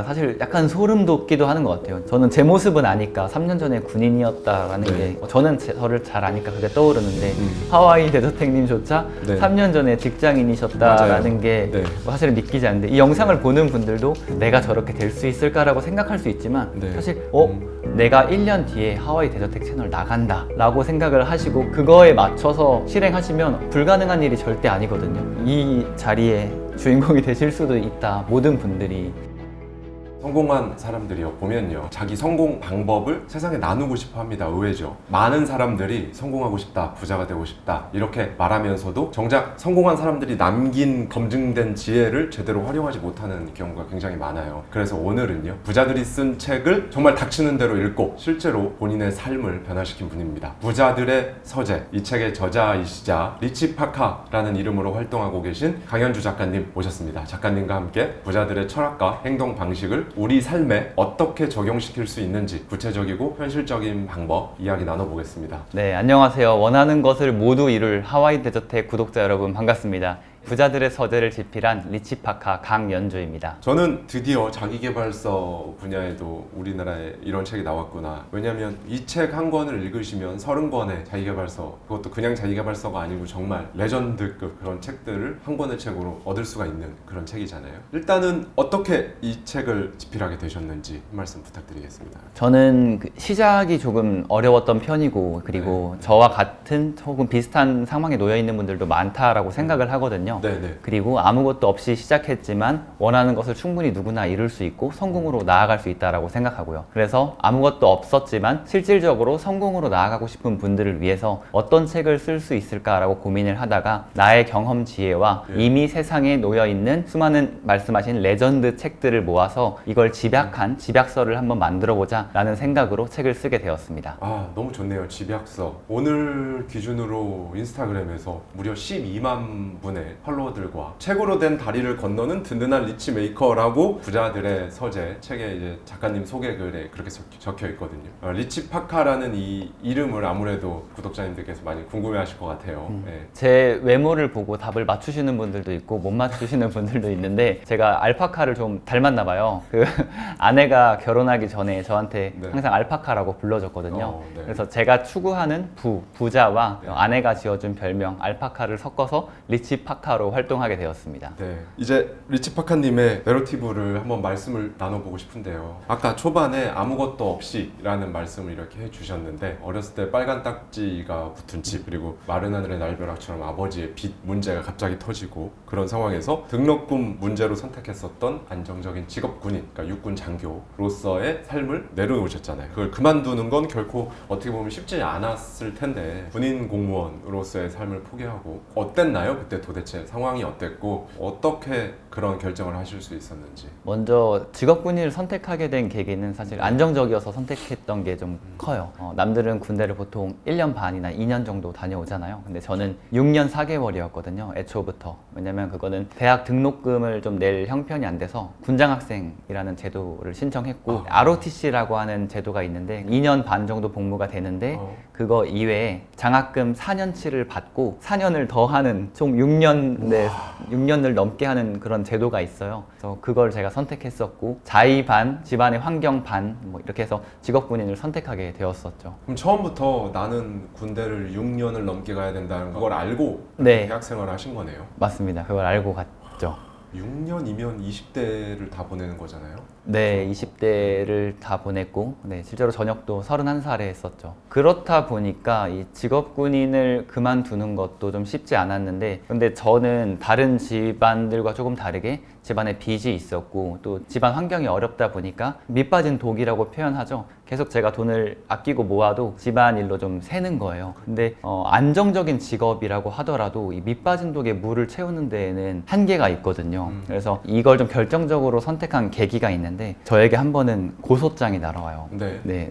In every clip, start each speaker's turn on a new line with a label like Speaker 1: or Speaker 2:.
Speaker 1: 사실 약간 소름 돋기도 하는 것 같아요. 저는 제 모습은 아니까 3년 전에 군인이었다라는 게 저는 저를 잘 아니까 그게 떠오르는데 하와이 대저택님조차 3년 전에 직장인이셨다라는 게 사실 믿기지 않는데 이 영상을 보는 분들도 내가 저렇게 될 수 있을까라고 생각할 수 있지만 사실 내가 1년 뒤에 하와이 대저택 채널 나간다 라고 생각을 하시고 그거에 맞춰서 실행하시면 불가능한 일이 절대 아니거든요. 이 자리에 주인공이 되실 수도 있다, 모든 분들이.
Speaker 2: 성공한 사람들이요 보면요 자기 성공 방법을 세상에 나누고 싶어 합니다. 의외죠. 많은 사람들이 성공하고 싶다, 부자가 되고 싶다 이렇게 말하면서도 정작 성공한 사람들이 남긴 검증된 지혜를 제대로 활용하지 못하는 경우가 굉장히 많아요. 그래서 오늘은요 부자들이 쓴 책을 정말 닥치는 대로 읽고 실제로 본인의 삶을 변화시킨 분입니다. 부자들의 서재, 이 책의 저자이시자 리치 파카라는 이름으로 활동하고 계신 강현주 작가님 모셨습니다. 작가님과 함께 부자들의 철학과 행동 방식을 우리 삶에 어떻게 적용시킬 수 있는지 구체적이고 현실적인 방법 이야기 나눠보겠습니다.
Speaker 1: 네, 안녕하세요. 원하는 것을 모두 이룰 하와이 대저택 구독자 여러분 반갑습니다. 부자들의 서재를 집필한 리치 파카 강연주입니다.
Speaker 2: 저는 드디어 자기계발서 분야에도 우리나라에 이런 책이 나왔구나. 왜냐하면 이 책 한 권을 읽으시면 30권의 자기계발서, 그것도 그냥 자기계발서가 아니고 정말 레전드급 그런 책들을 한 권의 책으로 얻을 수가 있는 그런 책이잖아요. 일단은 어떻게 이 책을 집필하게 되셨는지 한 말씀 부탁드리겠습니다.
Speaker 1: 저는 시작이 조금 어려웠던 편이고 그리고 저와 같은 혹은 비슷한 상황에 놓여 있는 분들도 많다라고 생각을 하거든요. 그리고 아무것도 없이 시작했지만 원하는 것을 충분히 누구나 이룰 수 있고 성공으로 나아갈 수 있다라고 생각하고요. 그래서 아무것도 없었지만 실질적으로 성공으로 나아가고 싶은 분들을 위해서 어떤 책을 쓸 수 있을까라고 고민을 하다가 나의 경험 지혜와 이미 세상에 놓여 있는 수많은 말씀하신 레전드 책들을 모아서 이걸 집약한 집약서를 한번 만들어 보자 라는 생각으로 책을 쓰게 되었습니다.
Speaker 2: 아, 너무 좋네요. 집약서. 오늘 기준으로 인스타그램에서 무려 12만 분의 팔로워들과 책으로 된 다리를 건너는 든든한 리치 메이커라고 부자들의 서재 책에 이제 작가님 소개글에 그렇게 적혀 있거든요. 리치 파카라는 이 이름을 아무래도 구독자님들께서 많이 궁금해하실 것 같아요.
Speaker 1: 제 외모를 보고 답을 맞추시는 분들도 있고 못 맞추시는 분들도 있는데 제가 알파카를 좀 닮았나 봐요. 그 아내가 결혼하기 전에 저한테 항상 알파카라고 불러줬거든요. 그래서 제가 추구하는 부자와 아내가 지어준 별명 알파카를 섞어서 리치 파카로 활동하게 되었습니다.
Speaker 2: 이제 리치 파카님의 내러티브를 한번 말씀을 나눠보고 싶은데요. 아까 초반에 아무것도 없이 라는 말씀을 이렇게 해주셨는데 어렸을 때 빨간 딱지가 붙은 집 그리고 마른 하늘의 날벼락처럼 아버지의 빚 문제가 갑자기 터지고 그런 상황에서 등록금 문제로 선택했었던 안정적인 직업 군인, 그러니까 육군 장교로서의 삶을 내려놓으셨잖아요. 그걸 그만두는 건 결코 어떻게 보면 쉽지 않았을 텐데 군인 공무원으로서의 삶을 포기하고 어땠나요? 그때 도대체 상황이 어땠고 어떻게 그런 결정을 하실 수 있었는지.
Speaker 1: 먼저 직업군인을 선택하게 된 계기는 사실 안정적이어서 선택했던 게 좀 커요. 남들은 군대를 보통 1년 반이나 2년 정도 다녀오잖아요. 근데 저는 6년 4개월이었거든요. 애초부터. 왜냐면 그거는 대학 등록금을 좀 낼 형편이 안 돼서 군장학생이라는 제도를 신청했고 ROTC라고 하는 제도가 있는데 2년 반 정도 복무가 되는데 그거 이외에 장학금 4년치를 받고 4년을 더 하는 총 6년을 넘게 하는 그런 제도가 있어요. 그래서 그걸 제가 선택했었고 자의 반, 집안의 환경 반 뭐 이렇게 해서 직업군인을 선택하게 되었었죠.
Speaker 2: 그럼 처음부터 나는 군대를 6년을 넘게 가야 된다는 그걸 알고 대학 생활을 하신 거네요?
Speaker 1: 맞습니다. 그걸 알고 갔죠.
Speaker 2: 6년이면 20대를 다 보내는 거잖아요?
Speaker 1: 네, 20대를 다 보냈고 실제로 전역도 31살에 했었죠. 그렇다 보니까 이 직업군인을 그만두는 것도 좀 쉽지 않았는데 근데 저는 다른 집안들과 조금 다르게 집안에 빚이 있었고 또 집안 환경이 어렵다 보니까 밑빠진 독이라고 표현하죠. 계속 제가 돈을 아끼고 모아도 집안일로 좀 새는 거예요. 근데 안정적인 직업이라고 하더라도 이 밑빠진 독에 물을 채우는 데에는 한계가 있거든요. 그래서 이걸 좀 결정적으로 선택한 계기가 있는데 저에게 한 번은 고소장이 날아와요.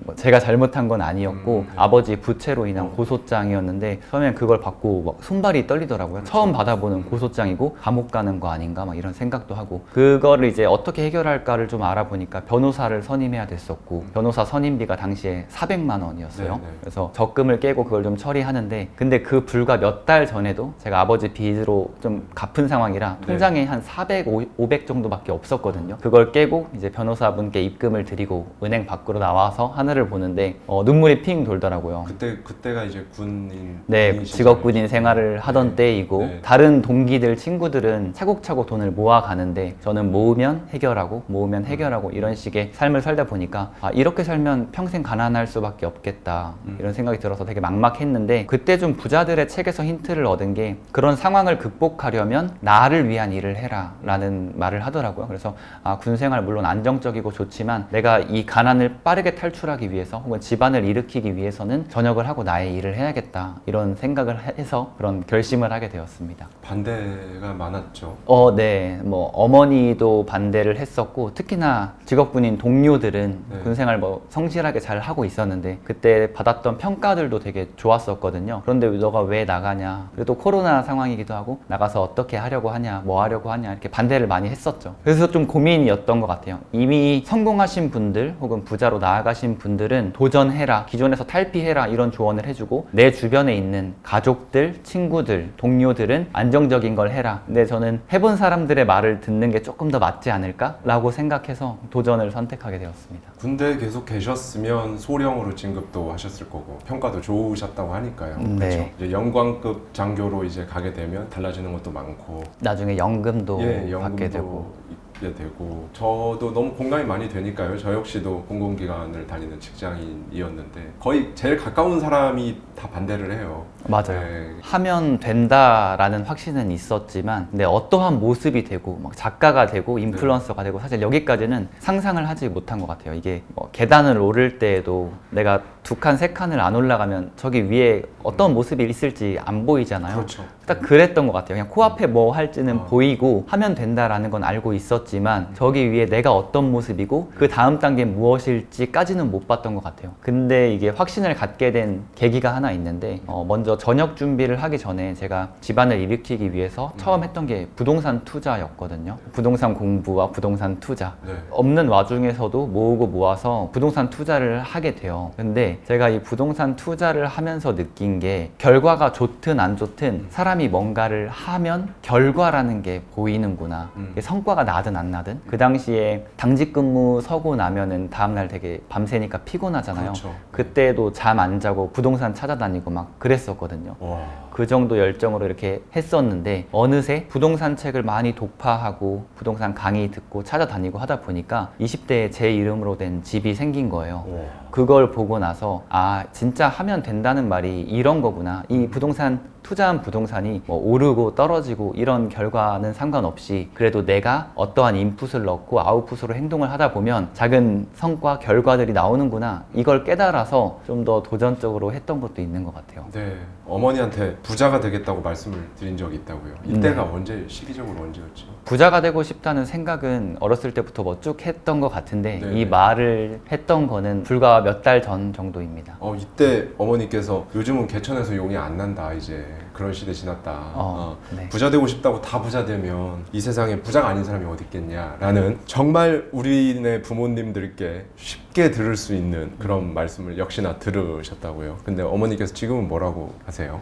Speaker 1: 뭐 제가 잘못한 건 아니었고 아버지 부채로 인한 고소장이었는데 처음엔 그걸 받고 막 손발이 떨리더라고요. 처음 받아보는 고소장이고 감옥 가는 거 아닌가 막 이런 생각도 하고 그거를 이제 어떻게 해결할까를 좀 알아보니까 변호사를 선임해야 됐었고 변호사 선임비가 당시에 400만 원이었어요. 그래서 적금을 깨고 그걸 좀 처리하는데 근데 그 불과 몇 달 전에도 제가 아버지 빚으로 좀 갚은 상황이라 통장에 한 400, 500 정도밖에 없었거든요. 그걸 깨고 이제 변호사분께 입금을 드리고 은행 밖으로 나와서 하늘을 보는데 눈물이 핑 돌더라고요.
Speaker 2: 그때가 이제 군인
Speaker 1: 네,
Speaker 2: 군인
Speaker 1: 직업군인 생활을 하던
Speaker 2: 네.
Speaker 1: 때이고
Speaker 2: 네.
Speaker 1: 다른 동기들, 친구들은 차곡차곡 돈을 모아가는데 저는 모으면 해결하고 이런 식의 삶을 살다 보니까 이렇게 살면 평생 가난할 수밖에 없겠다 이런 생각이 들어서 되게 막막했는데 그때 좀 부자들의 책에서 힌트를 얻은 게 그런 상황을 극복하려면 나를 위한 일을 해라 라는 말을 하더라고요. 그래서 군생활 물론 안정적이고 좋지만 내가 이 가난을 빠르게 탈출하기 위해서 혹은 집안을 일으키기 위해서는 전역을 하고 나의 일을 해야겠다 이런 생각을 해서 그런 결심을 하게 되었습니다.
Speaker 2: 반대가 많았죠.
Speaker 1: 네. 어머니도 반대를 했었고 특히나 직업군인 동료들은
Speaker 2: 네.
Speaker 1: 군생활 성실하게 잘 하고 있었는데 그때 받았던 평가들도 되게 좋았었거든요. 그런데 너가 왜 나가냐? 그래도 코로나 상황이기도 하고 나가서 어떻게 하려고 하냐? 뭐 하려고 하냐? 이렇게 반대를 많이 했었죠. 그래서 좀 고민이었던 것 같아요. 이미 성공하신 분들 혹은 부자로 나아가신 분들은 도전해라, 기존에서 탈피해라 이런 조언을 해주고 내 주변에 있는 가족들, 친구들, 동료들은 안정적인 걸 해라. 근데 저는 해본 사람들의 말을 듣는 게 조금 더 맞지 않을까라고 생각해서 도전을 선택하게 되었습니다.
Speaker 2: 군대 계속 계셨으면 소령으로 진급도 하셨을 거고 평가도 좋으셨다고 하니까요.
Speaker 1: 네.
Speaker 2: 그렇죠? 이제 영광급 장교로 이제 가게 되면 달라지는 것도 많고
Speaker 1: 나중에 연금도
Speaker 2: 예,
Speaker 1: 받게 되고
Speaker 2: 있게 되고 저도 너무 공감이 많이 되니까요. 저 역시도 공공기관을 다니는 직장인이었는데 거의 제일 가까운 사람이 다 반대를 해요.
Speaker 1: 맞아요.
Speaker 2: 네.
Speaker 1: 하면 된다라는 확신은 있었지만 근데 어떠한 모습이 되고 막 작가가 되고 인플루언서가 되고 사실 여기까지는 상상을 하지 못한 것 같아요. 이게 계단을 오를 때에도 내가 2칸, 3칸을 안 올라가면 저기 위에 어떤 모습이 있을지 안 보이잖아요.
Speaker 2: 그렇죠.
Speaker 1: 딱 그랬던 것 같아요. 그냥 코앞에 뭐 할지는 보이고 하면 된다라는 건 알고 있었지만 저기 위에 내가 어떤 모습이고 그 다음 단계 무엇일지까지는 못 봤던 것 같아요. 근데 이게 확신을 갖게 된 계기가 하나 있는데 먼저 전역 준비를 하기 전에 제가 집안을 일으키기 위해서 처음 했던 게 부동산 투자였거든요. 부동산 공부와 부동산 투자.
Speaker 2: 네.
Speaker 1: 없는 와중에서도 모으고 모아서 부동산 투자를 하게 돼요. 근데 제가 이 부동산 투자를 하면서 느낀 게 결과가 좋든 안 좋든 사람이 뭔가를 하면 결과라는 게 보이는구나. 이게 성과가 나든 안 나든. 그 당시에 당직 근무 서고 나면은 다음날 되게 밤새니까 피곤하잖아요.
Speaker 2: 그렇죠.
Speaker 1: 그때도 잠 안 자고 부동산 찾아다니고 막 그랬었거든요.
Speaker 2: 와.
Speaker 1: 그 정도 열정으로 이렇게 했었는데 어느새 부동산 책을 많이 독파하고 부동산 강의 듣고 찾아다니고 하다 보니까 20대에 제 이름으로 된 집이 생긴 거예요.
Speaker 2: 와.
Speaker 1: 그걸 보고 나서 진짜 하면 된다는 말이 이런 거구나. 이 부동산 투자한 부동산이 오르고 떨어지고 이런 결과는 상관없이 그래도 내가 어떠한 인풋을 넣고 아웃풋으로 행동을 하다 보면 작은 성과, 결과들이 나오는구나. 이걸 깨달아서 좀 더 도전적으로 했던 것도 있는 것 같아요.
Speaker 2: 네. 어머니한테 부자가 되겠다고 말씀을 드린 적이 있다고요. 이때가 언제, 시기적으로 언제였죠?
Speaker 1: 부자가 되고 싶다는 생각은 어렸을 때부터 쭉 했던 것 같은데
Speaker 2: 네네.
Speaker 1: 이 말을 했던 거는 불과 몇 달 전 정도입니다.
Speaker 2: 이때 어머니께서 요즘은 개천에서 용이 안 난다 이제 그런 시대 지났다.
Speaker 1: 네.
Speaker 2: 부자 되고 싶다고 다 부자 되면 이 세상에 부자가 아닌 사람이 어디 있겠냐라는 정말 우리네 부모님들께 쉽게 들을 수 있는 그런 말씀을 역시나 들으셨다고요. 근데 어머니께서 지금은 뭐라고 하세요?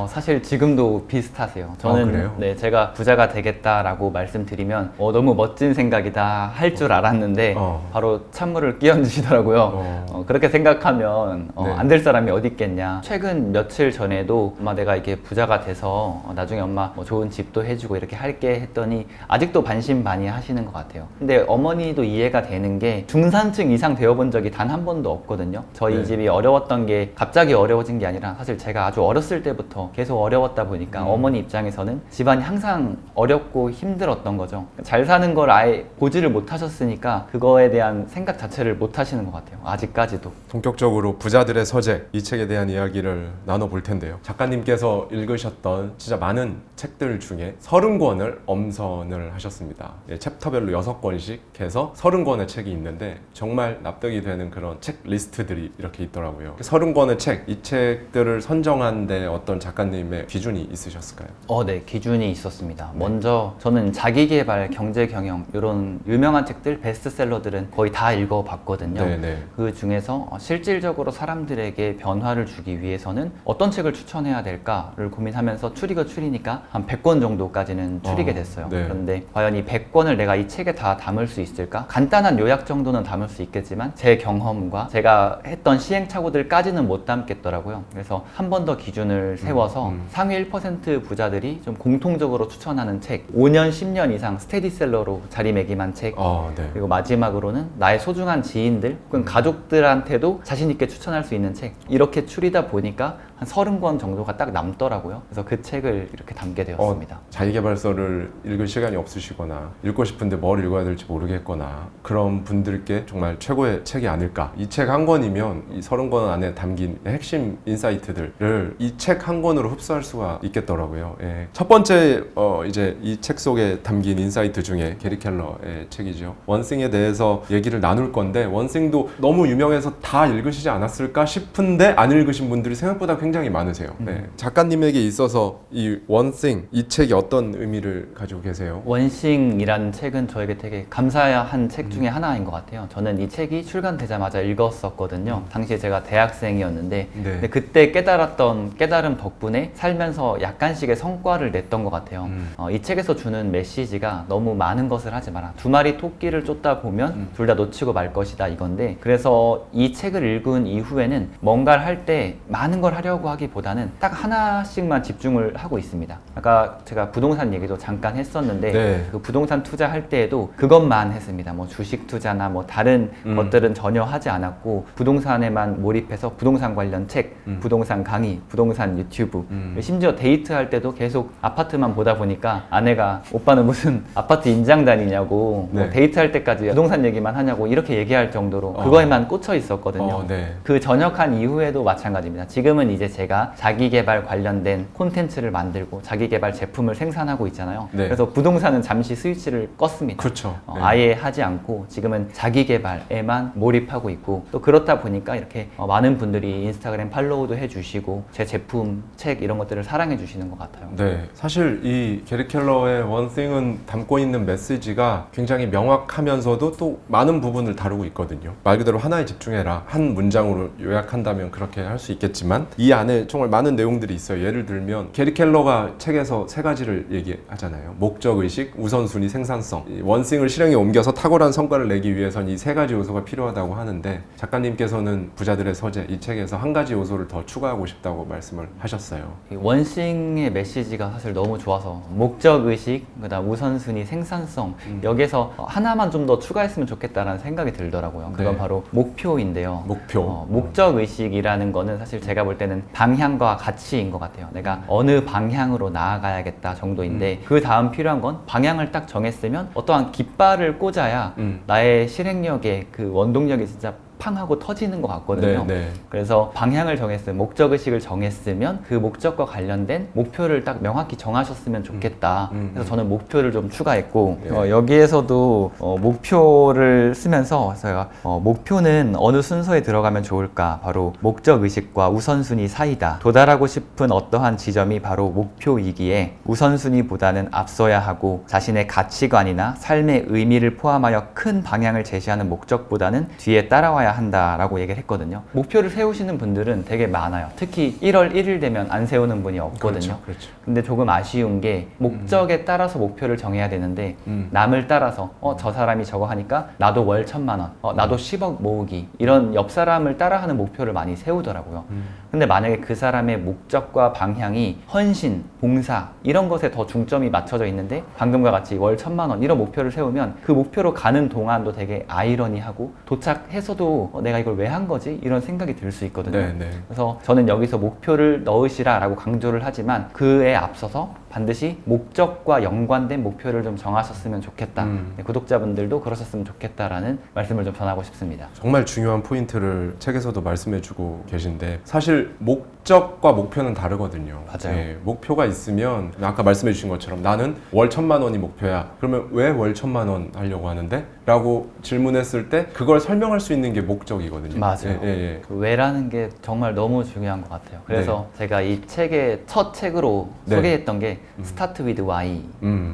Speaker 1: 사실 지금도 비슷하세요. 저는
Speaker 2: 그래요?
Speaker 1: 네, 제가 부자가 되겠다라고 말씀드리면 너무 멋진 생각이다 할 줄 알았는데 바로 찬물을 끼얹으시더라고요. 그렇게 생각하면
Speaker 2: 네.
Speaker 1: 안 될 사람이 어디 있겠냐. 최근 며칠 전에도 엄마 내가 이게 부자가 돼서 나중에 엄마 좋은 집도 해주고 이렇게 할게 했더니 아직도 반신반의 하시는 것 같아요. 근데 어머니도 이해가 되는 게 중산층 이상 되어본 적이 단 한 번도 없거든요. 저희
Speaker 2: 네.
Speaker 1: 집이 어려웠던 게 갑자기 어려워진 게 아니라 사실 제가 아주 어렸을 때부터 계속 어려웠다 보니까 어머니 입장에서는 집안이 항상 어렵고 힘들었던 거죠. 잘 사는 걸 아예 보지를 못하셨으니까 그거에 대한 생각 자체를 못 하시는 것 같아요. 아직까지도.
Speaker 2: 본격적으로 부자들의 서재 이 책에 대한 이야기를 나눠볼 텐데요. 작가님께서 읽으셨던 진짜 많은 책들 중에 30권을 엄선을 하셨습니다. 챕터별로 6권씩 해서 30권의 책이 있는데 정말 납득이 되는 그런 책 리스트들이 이렇게 있더라고요. 30권의 책, 이 책들을 선정한 데 어떤 작가님의 기준이 있으셨을까요?
Speaker 1: 네, 기준이 있었습니다. 먼저 저는 자기계발, 경제경영 이런 유명한 책들, 베스트셀러들은 거의 다 읽어봤거든요.
Speaker 2: 네네.
Speaker 1: 그 중에서 실질적으로 사람들에게 변화를 주기 위해서는 어떤 책을 추천해야 될까를 고민을 고민하면서 추리고 추리니까 한 100권 정도까지는 추리게 됐어요.
Speaker 2: 네.
Speaker 1: 그런데 과연 이 100권을 내가 이 책에 다 담을 수 있을까? 간단한 요약 정도는 담을 수 있겠지만 제 경험과 제가 했던 시행착오들까지는 못 담겠더라고요. 그래서 한 번 더 기준을 세워서 상위 1% 부자들이 좀 공통적으로 추천하는 책, 5년, 10년 이상 스테디셀러로 자리매김한 책,
Speaker 2: 네.
Speaker 1: 그리고 마지막으로는 나의 소중한 지인들 혹은 가족들한테도 자신 있게 추천할 수 있는 책, 이렇게 추리다 보니까 한 30권 정도가 딱 남더라고요. 그래서 그 책을 이렇게 담게 되었습니다.
Speaker 2: 자기계발서를 읽을 시간이 없으시거나 읽고 싶은데 뭘 읽어야 될지 모르겠거나 그런 분들께 정말 최고의 책이 아닐까. 이 책 한 권이면 이 30권 안에 담긴 핵심 인사이트들을 이 책 한 권으로 흡수할 수가 있겠더라고요. 예. 첫 번째 이제 이 책 속에 담긴 인사이트 중에 게리 켈러의 책이죠. 원싱에 대해서 얘기를 나눌 건데, 원싱도 너무 유명해서 다 읽으시지 않았을까 싶은데 안 읽으신 분들이 생각보다 굉장히 많으세요. 네. 작가님에게 있어서 이 원싱, 이 책이 어떤 의미를 가지고 계세요?
Speaker 1: 원싱이라는 책은 저에게 되게 감사한 책 중에 하나인 것 같아요. 저는 이 책이 출간되자마자 읽었었거든요. 당시에 제가 대학생이었는데
Speaker 2: 네.
Speaker 1: 근데 그때 깨달았던 깨달음 덕분에 살면서 약간씩의 성과를 냈던 것 같아요. 이 책에서 주는 메시지가 너무 많은 것을 하지 마라. 두 마리 토끼를 쫓다 보면 둘 다 놓치고 말 것이다, 이건데, 그래서 이 책을 읽은 이후에는 뭔가를 할 때 많은 걸 하려고 하기보다는 딱 하나씩만 집중을 하고 있습니다. 아까 제가 부동산 얘기도 잠깐 했었는데
Speaker 2: 네.
Speaker 1: 그 부동산 투자할 때에도 그것만 했습니다. 뭐 주식 투자나 뭐 다른 것들은 전혀 하지 않았고 부동산에만 몰입해서 부동산 관련 책, 부동산 강의, 부동산 유튜브, 심지어 데이트할 때도 계속 아파트만 보다 보니까 아내가 오빠는 무슨 아파트 임장 다니냐고,
Speaker 2: 네.
Speaker 1: 뭐 데이트할 때까지 부동산 얘기만 하냐고 이렇게 얘기할 정도로 그거에만 꽂혀 있었거든요.
Speaker 2: 네.
Speaker 1: 그 전역한 이후에도 마찬가지입니다. 지금은 이제 제가 자기계발 관련된 콘텐츠를 만들고 자기계발 제품을 생산하고 있잖아요.
Speaker 2: 네.
Speaker 1: 그래서 부동산은 잠시 스위치를 껐습니다.
Speaker 2: 그렇죠. 네.
Speaker 1: 아예 하지 않고 지금은 자기계발에만 몰입하고 있고, 또 그렇다 보니까 이렇게 많은 분들이 인스타그램 팔로우도 해주시고 제 제품, 책 이런 것들을 사랑해 주시는 것 같아요.
Speaker 2: 네, 사실 이 게리 켈러의 원싱은 담고 있는 메시지가 굉장히 명확하면서도 또 많은 부분을 다루고 있거든요. 말 그대로 하나에 집중해라. 한 문장으로 요약한다면 그렇게 할 수 있겠지만 이 안에 정말 많은 내용들이 있어요. 예를 들면 게리 켈러가 책에서 3가지를 얘기하잖아요. 목적의식, 우선순위, 생산성. 이 원싱을 실행에 옮겨서 탁월한 성과를 내기 위해선 이 3가지 요소가 필요하다고 하는데, 작가님께서는 부자들의 서재, 이 책에서 한 가지 요소를 더 추가하고 싶다고 말씀을 하셨어요.
Speaker 1: 이 원싱의 메시지가 사실 너무 좋아서 목적의식, 그다음 우선순위, 생산성, 여기에서 하나만 좀 더 추가했으면 좋겠다라는 생각이 들더라고요. 그건
Speaker 2: 네.
Speaker 1: 바로 목표인데요.
Speaker 2: 목표.
Speaker 1: 목적의식이라는 거는 사실 제가 볼 때는 방향과 가치인 것 같아요. 내가 어느 방향으로 나아가야겠다 정도인데 그 다음 필요한 건 방향을 딱 정했으면 어떠한 깃발을 꽂아야 나의 실행력의 그 원동력이 진짜 팡 하고 터지는 것 같거든요.
Speaker 2: 네.
Speaker 1: 그래서 방향을 정했으면, 목적의식을 정했으면 그 목적과 관련된 목표를 딱 명확히 정하셨으면 좋겠다. 그래서 저는 목표를 좀 추가했고,
Speaker 2: 네.
Speaker 1: 여기에서도 목표를 쓰면서 제가 목표는 어느 순서에 들어가면 좋을까? 바로 목적의식과 우선순위 사이다. 도달하고 싶은 어떠한 지점이 바로 목표이기에 우선순위보다는 앞서야 하고, 자신의 가치관이나 삶의 의미를 포함하여 큰 방향을 제시하는 목적보다는 뒤에 따라와야 한다라고 얘기를 했거든요. 목표를 세우시는 분들은 되게 많아요. 특히 1월 1일 되면 안 세우는 분이 없거든요.
Speaker 2: 그렇죠.
Speaker 1: 근데 조금 아쉬운 게 목적에 따라서 목표를 정해야 되는데 남을 따라서 저 사람이 저거 하니까 나도 월 1,000만 원, 나도 10억 모으기, 이런 옆 사람을 따라하는 목표를 많이 세우더라고요. 근데 만약에 그 사람의 목적과 방향이 헌신, 봉사 이런 것에 더 중점이 맞춰져 있는데 방금과 같이 월 1,000만 원 이런 목표를 세우면 그 목표로 가는 동안도 되게 아이러니하고 도착해서도 내가 이걸 왜 한 거지? 이런 생각이 들 수 있거든요.
Speaker 2: 네.
Speaker 1: 그래서 저는 여기서 목표를 넣으시라 라고 강조를 하지만 그에 앞서서 반드시 목적과 연관된 목표를 좀 정하셨으면 좋겠다. 네, 구독자분들도 그러셨으면 좋겠다라는 말씀을 좀 전하고 싶습니다.
Speaker 2: 정말 중요한 포인트를 책에서도 말씀해주고 계신데, 사실 목적과 목표는 다르거든요.
Speaker 1: 맞아요.
Speaker 2: 네, 목표가 있으면 아까 말씀해주신 것처럼 나는 월 1,000만 원이 목표야. 그러면 왜 월 1,000만 원 하려고 하는데? 라고 질문했을 때 그걸 설명할 수 있는 게 목적이거든요.
Speaker 1: 맞아요.
Speaker 2: 예.
Speaker 1: 그 왜라는 게 정말 너무 중요한 것 같아요. 그래서 제가 이 책의 첫 책으로 소개했던 게 Start with Why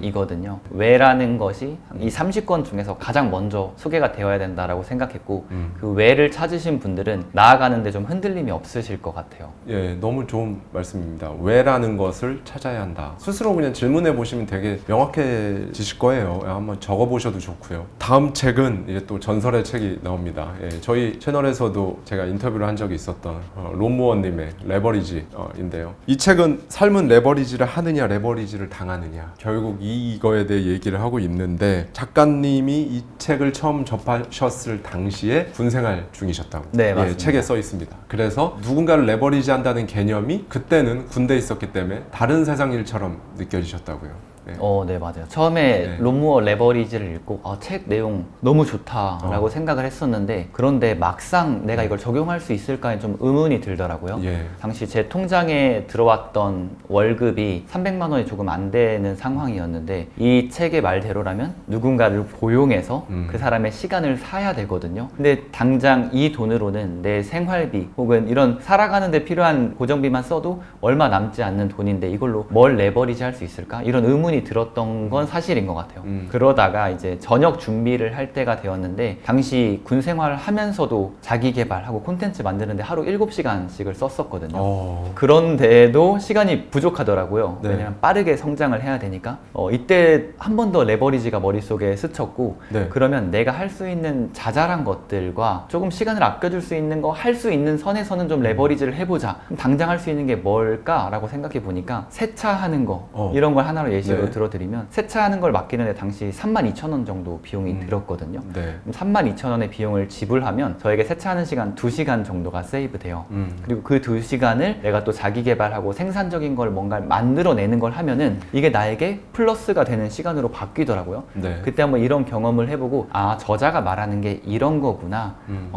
Speaker 1: 이거든요. 왜라는 것이 이 30권 중에서 가장 먼저 소개가 되어야 된다라고 생각했고 그 왜를 찾으신 분들은 나아가는데 좀 흔들림이 없으실 것 같아요.
Speaker 2: 예. 네, 너무 좋은 말씀입니다. 왜라는 것을 찾아야 한다. 스스로 그냥 질문해 보시면 되게 명확해지실 거예요. 한번 적어 보셔도 좋고요. 다음 책은 이제 또 전설의 책이 나옵니다. 예, 저희 채널에서도 제가 인터뷰를 한 적이 있었던 롬무어님의 레버리지인데요. 이 책은 삶은 레버리지를 하느냐, 레버리지를 당하느냐. 결국 이거에 대해 얘기를 하고 있는데 작가님이 이 책을 처음 접하셨을 당시에 군생활 중이셨다고.
Speaker 1: 네, 맞습니다.
Speaker 2: 책에 써 있습니다. 그래서 누군가를 레버리지 한다는 개념이 그때는 군대에 있었기 때문에 다른 세상 일처럼 느껴지셨다고요. 네.
Speaker 1: 네, 맞아요. 처음에
Speaker 2: 네.
Speaker 1: 롬무어 레버리지를 읽고 책 내용 너무 좋다라고 생각을 했었는데 그런데 막상 내가 이걸 적용할 수 있을까에 좀 의문이 들더라고요.
Speaker 2: 예.
Speaker 1: 당시 제 통장에 들어왔던 월급이 300만 원이 조금 안 되는 상황이었는데 이 책의 말대로라면 누군가를 고용해서 그 사람의 시간을 사야 되거든요. 근데 당장 이 돈으로는 내 생활비 혹은 이런 살아가는 데 필요한 고정비만 써도 얼마 남지 않는 돈인데 이걸로 뭘 레버리지 할 수 있을까? 이런 의문이 들었던 건 사실인 것 같아요. 그러다가 이제 저녁 준비를 할 때가 되었는데 당시 군 생활을 하면서도 자기 개발하고 콘텐츠 만드는데 하루 7시간씩을 썼었거든요. 그런데도 시간이 부족하더라고요.
Speaker 2: 네.
Speaker 1: 왜냐면 빠르게 성장을 해야 되니까. 이때 한 번 더 레버리지가 머릿속에 스쳤고
Speaker 2: 네.
Speaker 1: 그러면 내가 할 수 있는 자잘한 것들과 조금 시간을 아껴줄 수 있는 거 할 수 있는 선에서는 좀 레버리지를 해보자. 그럼 당장 할 수 있는 게 뭘까라고 생각해 보니까 세차하는 거 이런 걸 하나로 예시로
Speaker 2: 네.
Speaker 1: 들어드리면 세차하는 걸 맡기는데 당시 32,000원 정도 비용이 들었거든요.
Speaker 2: 네.
Speaker 1: 32,000원의 비용을 지불하면 저에게 세차하는 시간 2시간 정도가 세이브 돼요. 그리고 그 2시간을 내가 또 자기 개발하고 생산적인 걸 뭔가 만들어내는 걸 하면은 이게 나에게 플러스가 되는 시간으로 바뀌더라고요.
Speaker 2: 네.
Speaker 1: 그때 한번 이런 경험을 해보고 저자가 말하는 게 이런 거구나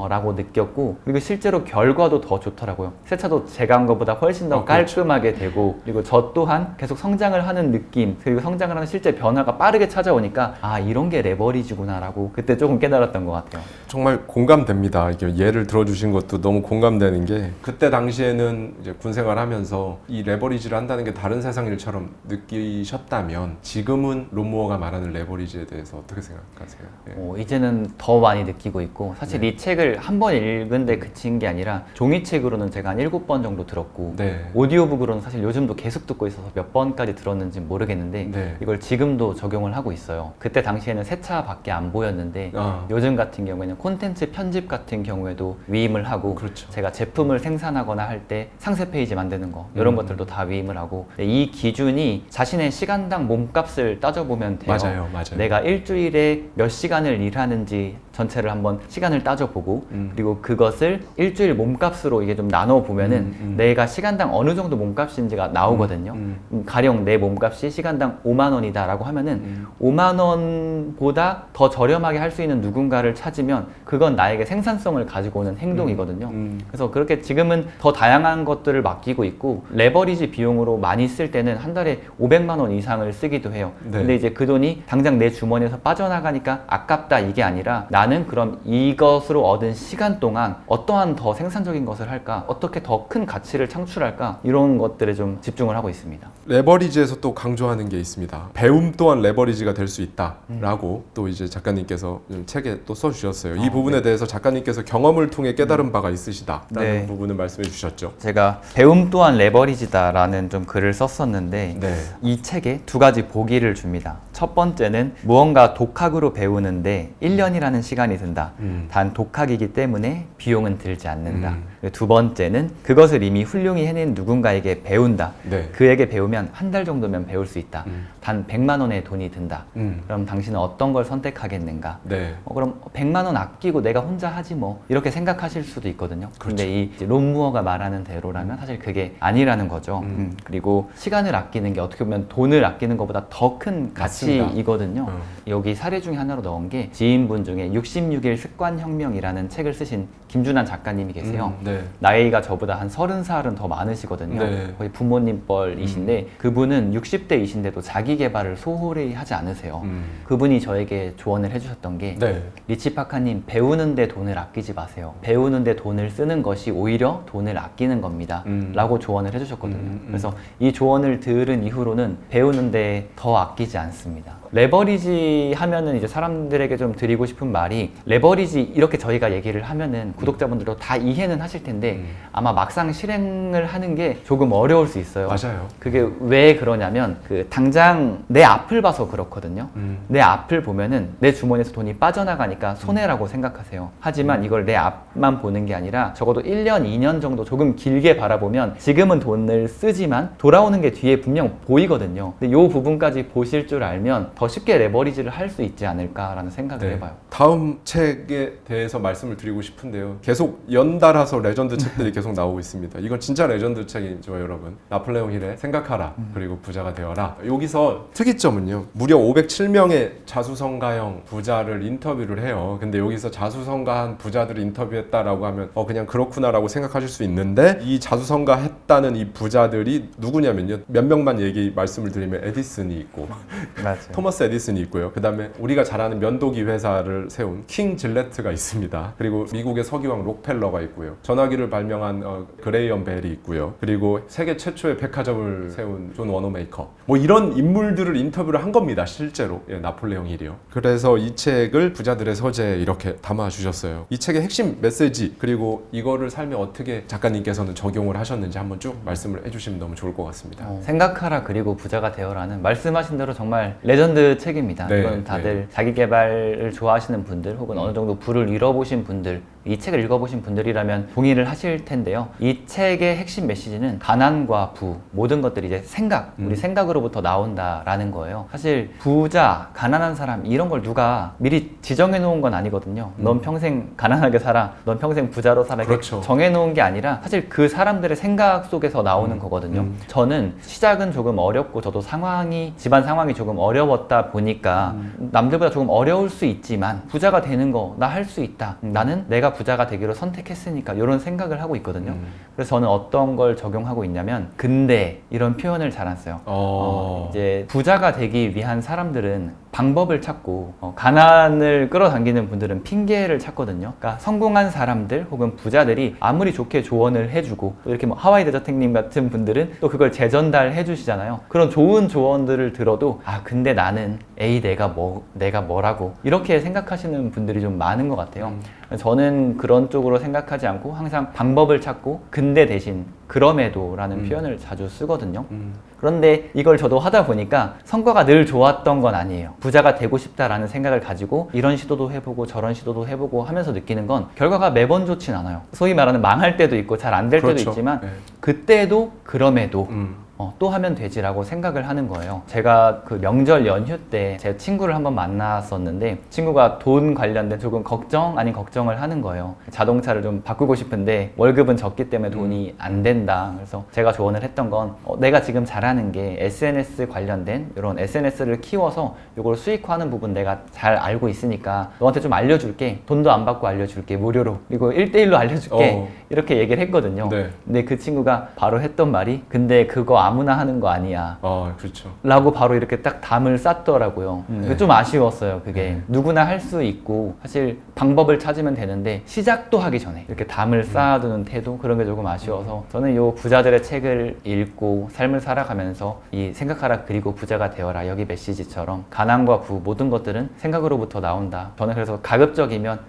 Speaker 1: 라고 느꼈고 그리고 실제로 결과도 더 좋더라고요. 세차도 제가 한 것보다 훨씬 더
Speaker 2: 그렇죠.
Speaker 1: 깔끔하게 되고 그리고 저 또한 계속 성장을 하는 느낌 그리고 성장을 하는 실제 변화가 빠르게 찾아오니까 이런 게 레버리지구나 라고 그때 조금 깨달았던 것 같아요.
Speaker 2: 정말 공감됩니다. 이게 예를 들어주신 것도 너무 공감되는 게 그때 당시에는 이제 군 생활하면서 이 레버리지를 한다는 게 다른 세상 일처럼 느끼셨다면 지금은 롬무어가 말하는 레버리지에 대해서 어떻게 생각하세요? 예.
Speaker 1: 이제는 더 많이 느끼고 있고 사실
Speaker 2: 네.
Speaker 1: 이 책을 한 번 읽은데 그친 게 아니라 종이책으로는 제가 한 7번 정도 들었고
Speaker 2: 네.
Speaker 1: 오디오북으로는 사실 요즘도 계속 듣고 있어서 몇 번까지 들었는지 모르겠는데
Speaker 2: 네.
Speaker 1: 이걸 지금도 적용을 하고 있어요. 그때 당시에는 세차밖에 안 보였는데 요즘 같은 경우에는 콘텐츠 편집 같은 경우에도 위임을 하고
Speaker 2: 그렇죠.
Speaker 1: 제가 제품을 생산하거나 할 때 상세 페이지 만드는 거 이런 것들도 다 위임을 하고 이 기준이 자신의 시간당 몸값을 따져보면 돼요.
Speaker 2: 맞아요.
Speaker 1: 내가 일주일에 몇 시간을 일하는지 전체를 한번 시간을 따져보고 그리고 그것을 일주일 몸값으로 이게 좀 나눠보면은 내가 시간당 어느 정도 몸값인지가 나오거든요. 가령 내 몸값이 시간당 5만 원이다 라고 하면은 5만 원보다 더 저렴하게 할 수 있는 누군가를 찾으면 그건 나에게 생산성을 가지고 오는 행동이거든요. 그래서 그렇게 지금은 더 다양한 것들을 맡기고 있고 레버리지 비용으로 많이 쓸 때는 한 달에 500만 원 이상을 쓰기도 해요.
Speaker 2: 네.
Speaker 1: 근데 이제 그 돈이 당장 내 주머니에서 빠져나가니까 아깝다 이게 아니라 나는 그럼 이것으로 얻은 시간 동안 어떠한 더 생산적인 것을 할까? 어떻게 더 큰 가치를 창출할까? 이런 것들에 좀 집중을 하고 있습니다.
Speaker 2: 레버리지에서 또 강조하는 게 있습니다. 배움 또한 레버리지가 될 수 있다라고 또 이제 작가님께서 책에 또 써주셨어요. 이 부분에 대해서 작가님께서 경험을 통해 깨달은 바가 있으시다라는
Speaker 1: 네.
Speaker 2: 부분을 말씀해 주셨죠.
Speaker 1: 제가 배움 또한 레버리지다라는 좀 글을 썼었는데
Speaker 2: 네.
Speaker 1: 이 책에 두 가지 보기를 줍니다. 첫 번째는 무언가 독학으로 배우는데 1년이라는 시간이 든다. 단 독학이기 때문에 비용은 들지 않는다. 두 번째는 그것을 이미 훌륭히 해낸 누군가에게 배운다.
Speaker 2: 네.
Speaker 1: 그에게 배우면 한 달 정도면 배울 수 있다. 단 100만 원의 돈이 든다. 그럼 당신은 어떤 걸 선택하겠는가?
Speaker 2: 네.
Speaker 1: 그럼 100만 원 아끼고 내가 혼자 하지 뭐 이렇게 생각하실 수도 있거든요.
Speaker 2: 그렇죠.
Speaker 1: 근데 이 롬무어가 말하는 대로라면 사실 그게 아니라는 거죠. 그리고 시간을 아끼는 게 어떻게 보면 돈을 아끼는 것보다 더 큰 가치이거든요. 여기 사례 중에 하나로 넣은 게 지인분 중에 66일 습관혁명이라는 책을 쓰신 김준환 작가님이 계세요.
Speaker 2: 네.
Speaker 1: 나이가 저보다 한 30살은 더 많으시거든요.
Speaker 2: 네.
Speaker 1: 거의 부모님 뻘이신데 그분은 60대이신데도 자기 개발을 소홀히 하지 않으세요. 그분이 저에게 조언을 해주셨던 게
Speaker 2: 네.
Speaker 1: 리치 파카님 배우는데 돈을 아끼지 마세요. 배우는데 돈을 쓰는 것이 오히려 돈을 아끼는 겁니다. 라고 조언을 해주셨거든요. 그래서 이 조언을 들은 이후로는 배우는데 더 아끼지 않습니다. 레버리지 하면은 이제 사람들에게 좀 드리고 싶은 말이 레버리지 이렇게 저희가 얘기를 하면은 구독자분들도 다 이해는 하실 하실 텐데 아마 막상 실행을 하는 게 조금 어려울 수 있어요.
Speaker 2: 맞아요.
Speaker 1: 그게 왜 그러냐면 그 당장 내 앞을 봐서 그렇거든요. 내 앞을 보면은 내 주머니에서 돈이 빠져나가니까 손해라고 생각하세요. 하지만 이걸 내 앞만 보는 게 아니라 적어도 1년, 2년 정도 조금 길게 바라보면 지금은 돈을 쓰지만 돌아오는 게 뒤에 분명 보이거든요. 근데 이 부분까지 보실 줄 알면 더 쉽게 레버리지를 할 수 있지 않을까라는 생각을 해봐요.
Speaker 2: 다음 책에 대해서 말씀을 드리고 싶은데요. 계속 연달아서 레전드 책들이 계속 나오고 있습니다. 이건 진짜 레전드 책이죠, 여러분. 나폴레옹 힐의 생각하라 그리고 부자가 되어라. 여기서 특이점은요. 무려 507명의 자수성가형 부자를 인터뷰를 해요. 근데 여기서 자수성가한 부자들을 인터뷰했다라고 하면 그냥 그렇구나라고 생각하실 수 있는데 이 자수성가했다는 이 부자들이 누구냐면요. 몇 명만 말씀을 드리면 에디슨이 있고
Speaker 1: 맞아요.
Speaker 2: 토머스 에디슨이 있고요. 그 다음에 우리가 잘 아는 면도기 회사를 세운 킹 질레트가 있습니다. 그리고 미국의 서기왕 록펠러가 있고요. 전화기를 발명한 그레이엄 벨이 있고요. 그리고 세계 최초의 백화점을 세운 존 워너메이커. 뭐 이런 인물들을 인터뷰를 한 겁니다. 실제로. 나폴레옹 힐이요. 그래서 이 책을 부자들의 서재에 이렇게 담아주셨어요. 이 책의 핵심 메시지 그리고 이거를 삶에 어떻게 작가님께서는 적용을 하셨는지 한번 쭉 말씀을 해주시면 너무 좋을 것 같습니다.
Speaker 1: 생각하라 그리고 부자가 되어라는 말씀하신 대로 정말 레전드 책입니다.
Speaker 2: 네,
Speaker 1: 이건 다들 자기 개발을 좋아하시는 분들 혹은 어느 정도 부를 이뤄보신 분들 이 책을 읽어보신 분들이라면 동의를 하실 텐데요. 이 책의 핵심 메시지는 가난과 부 모든 것들이 이제 우리 생각으로부터 나온다라는 거예요. 사실 부자, 가난한 사람 이런 걸 누가 미리 지정해 놓은 건 아니거든요. 넌 평생 가난하게 살아, 넌 평생 부자로 살아 이렇게
Speaker 2: 그렇죠.
Speaker 1: 정해 놓은 게 아니라 사실 그 사람들의 생각 속에서 나오는 거거든요. 저는 시작은 조금 어렵고 저도 집안 상황이 조금 어려웠다 보니까 남들보다 조금 어려울 수 있지만 부자가 되는 거 나 할 수 있다. 나는 내가 부자가 되기로 선택했으니까 이런 생각을 하고 있거든요. 그래서 저는 어떤 걸 적용하고 있냐면 근데 이런 표현을 잘 안 써요. 이제 부자가 되기 위한 사람들은 방법을 찾고 가난을 끌어당기는 분들은 핑계를 찾거든요. 그러니까 성공한 사람들 혹은 부자들이 아무리 좋게 조언을 해주고 또 이렇게 뭐 하와이 대저택님 같은 분들은 또 그걸 재전달해 주시잖아요. 그런 좋은 조언들을 들어도 근데 나는 내가 뭐라고 이렇게 생각하시는 분들이 좀 많은 것 같아요. 저는 그런 쪽으로 생각하지 않고 항상 방법을 찾고 근데 대신 그럼에도 라는 표현을 자주 쓰거든요. 그런데 이걸 저도 하다 보니까 성과가 늘 좋았던 건 아니에요. 부자가 되고 싶다라는 생각을 가지고 이런 시도도 해보고 저런 시도도 해보고 하면서 느끼는 건 결과가 매번 좋진 않아요. 소위 말하는 망할 때도 있고 잘 안 될 때도
Speaker 2: 그렇죠.
Speaker 1: 있지만
Speaker 2: 네.
Speaker 1: 그때도 그럼에도 또 하면 되지라고 생각을 하는 거예요. 제가 그 명절 연휴 때 제 친구를 한번 만났었는데 친구가 돈 관련된 조금 걱정 아닌 걱정을 하는 거예요. 자동차를 좀 바꾸고 싶은데 월급은 적기 때문에 돈이 안 된다. 그래서 제가 조언을 했던 건 내가 지금 잘하는 게 SNS 관련된 이런 SNS를 키워서 이걸 수익화하는 부분 내가 잘 알고 있으니까 너한테 좀 알려줄게. 돈도 안 받고 알려줄게. 무료로. 그리고 1대1로 알려줄게. 이렇게 얘기를 했거든요.
Speaker 2: 네.
Speaker 1: 근데 그 친구가 바로 했던 말이 근데 그거 아무나 하는 거 아니야.
Speaker 2: 그렇죠.
Speaker 1: 라고 바로 이렇게 딱 담을 쌌더라고요.
Speaker 2: 네.
Speaker 1: 좀 아쉬웠어요. 그게
Speaker 2: 네.
Speaker 1: 누구나 할 수 있고 사실 방법을 찾으면 되는데 시작도 하기 전에 이렇게 담을 쌓아두는 태도 그런 게 조금 아쉬워서 저는 이 부자들의 책을 읽고 삶을 살아가면서 이 생각하라 그리고 부자가 되어라 여기 메시지처럼 가난과 부 모든 것들은 생각으로부터 나온다. 저는 그래서 가급적이면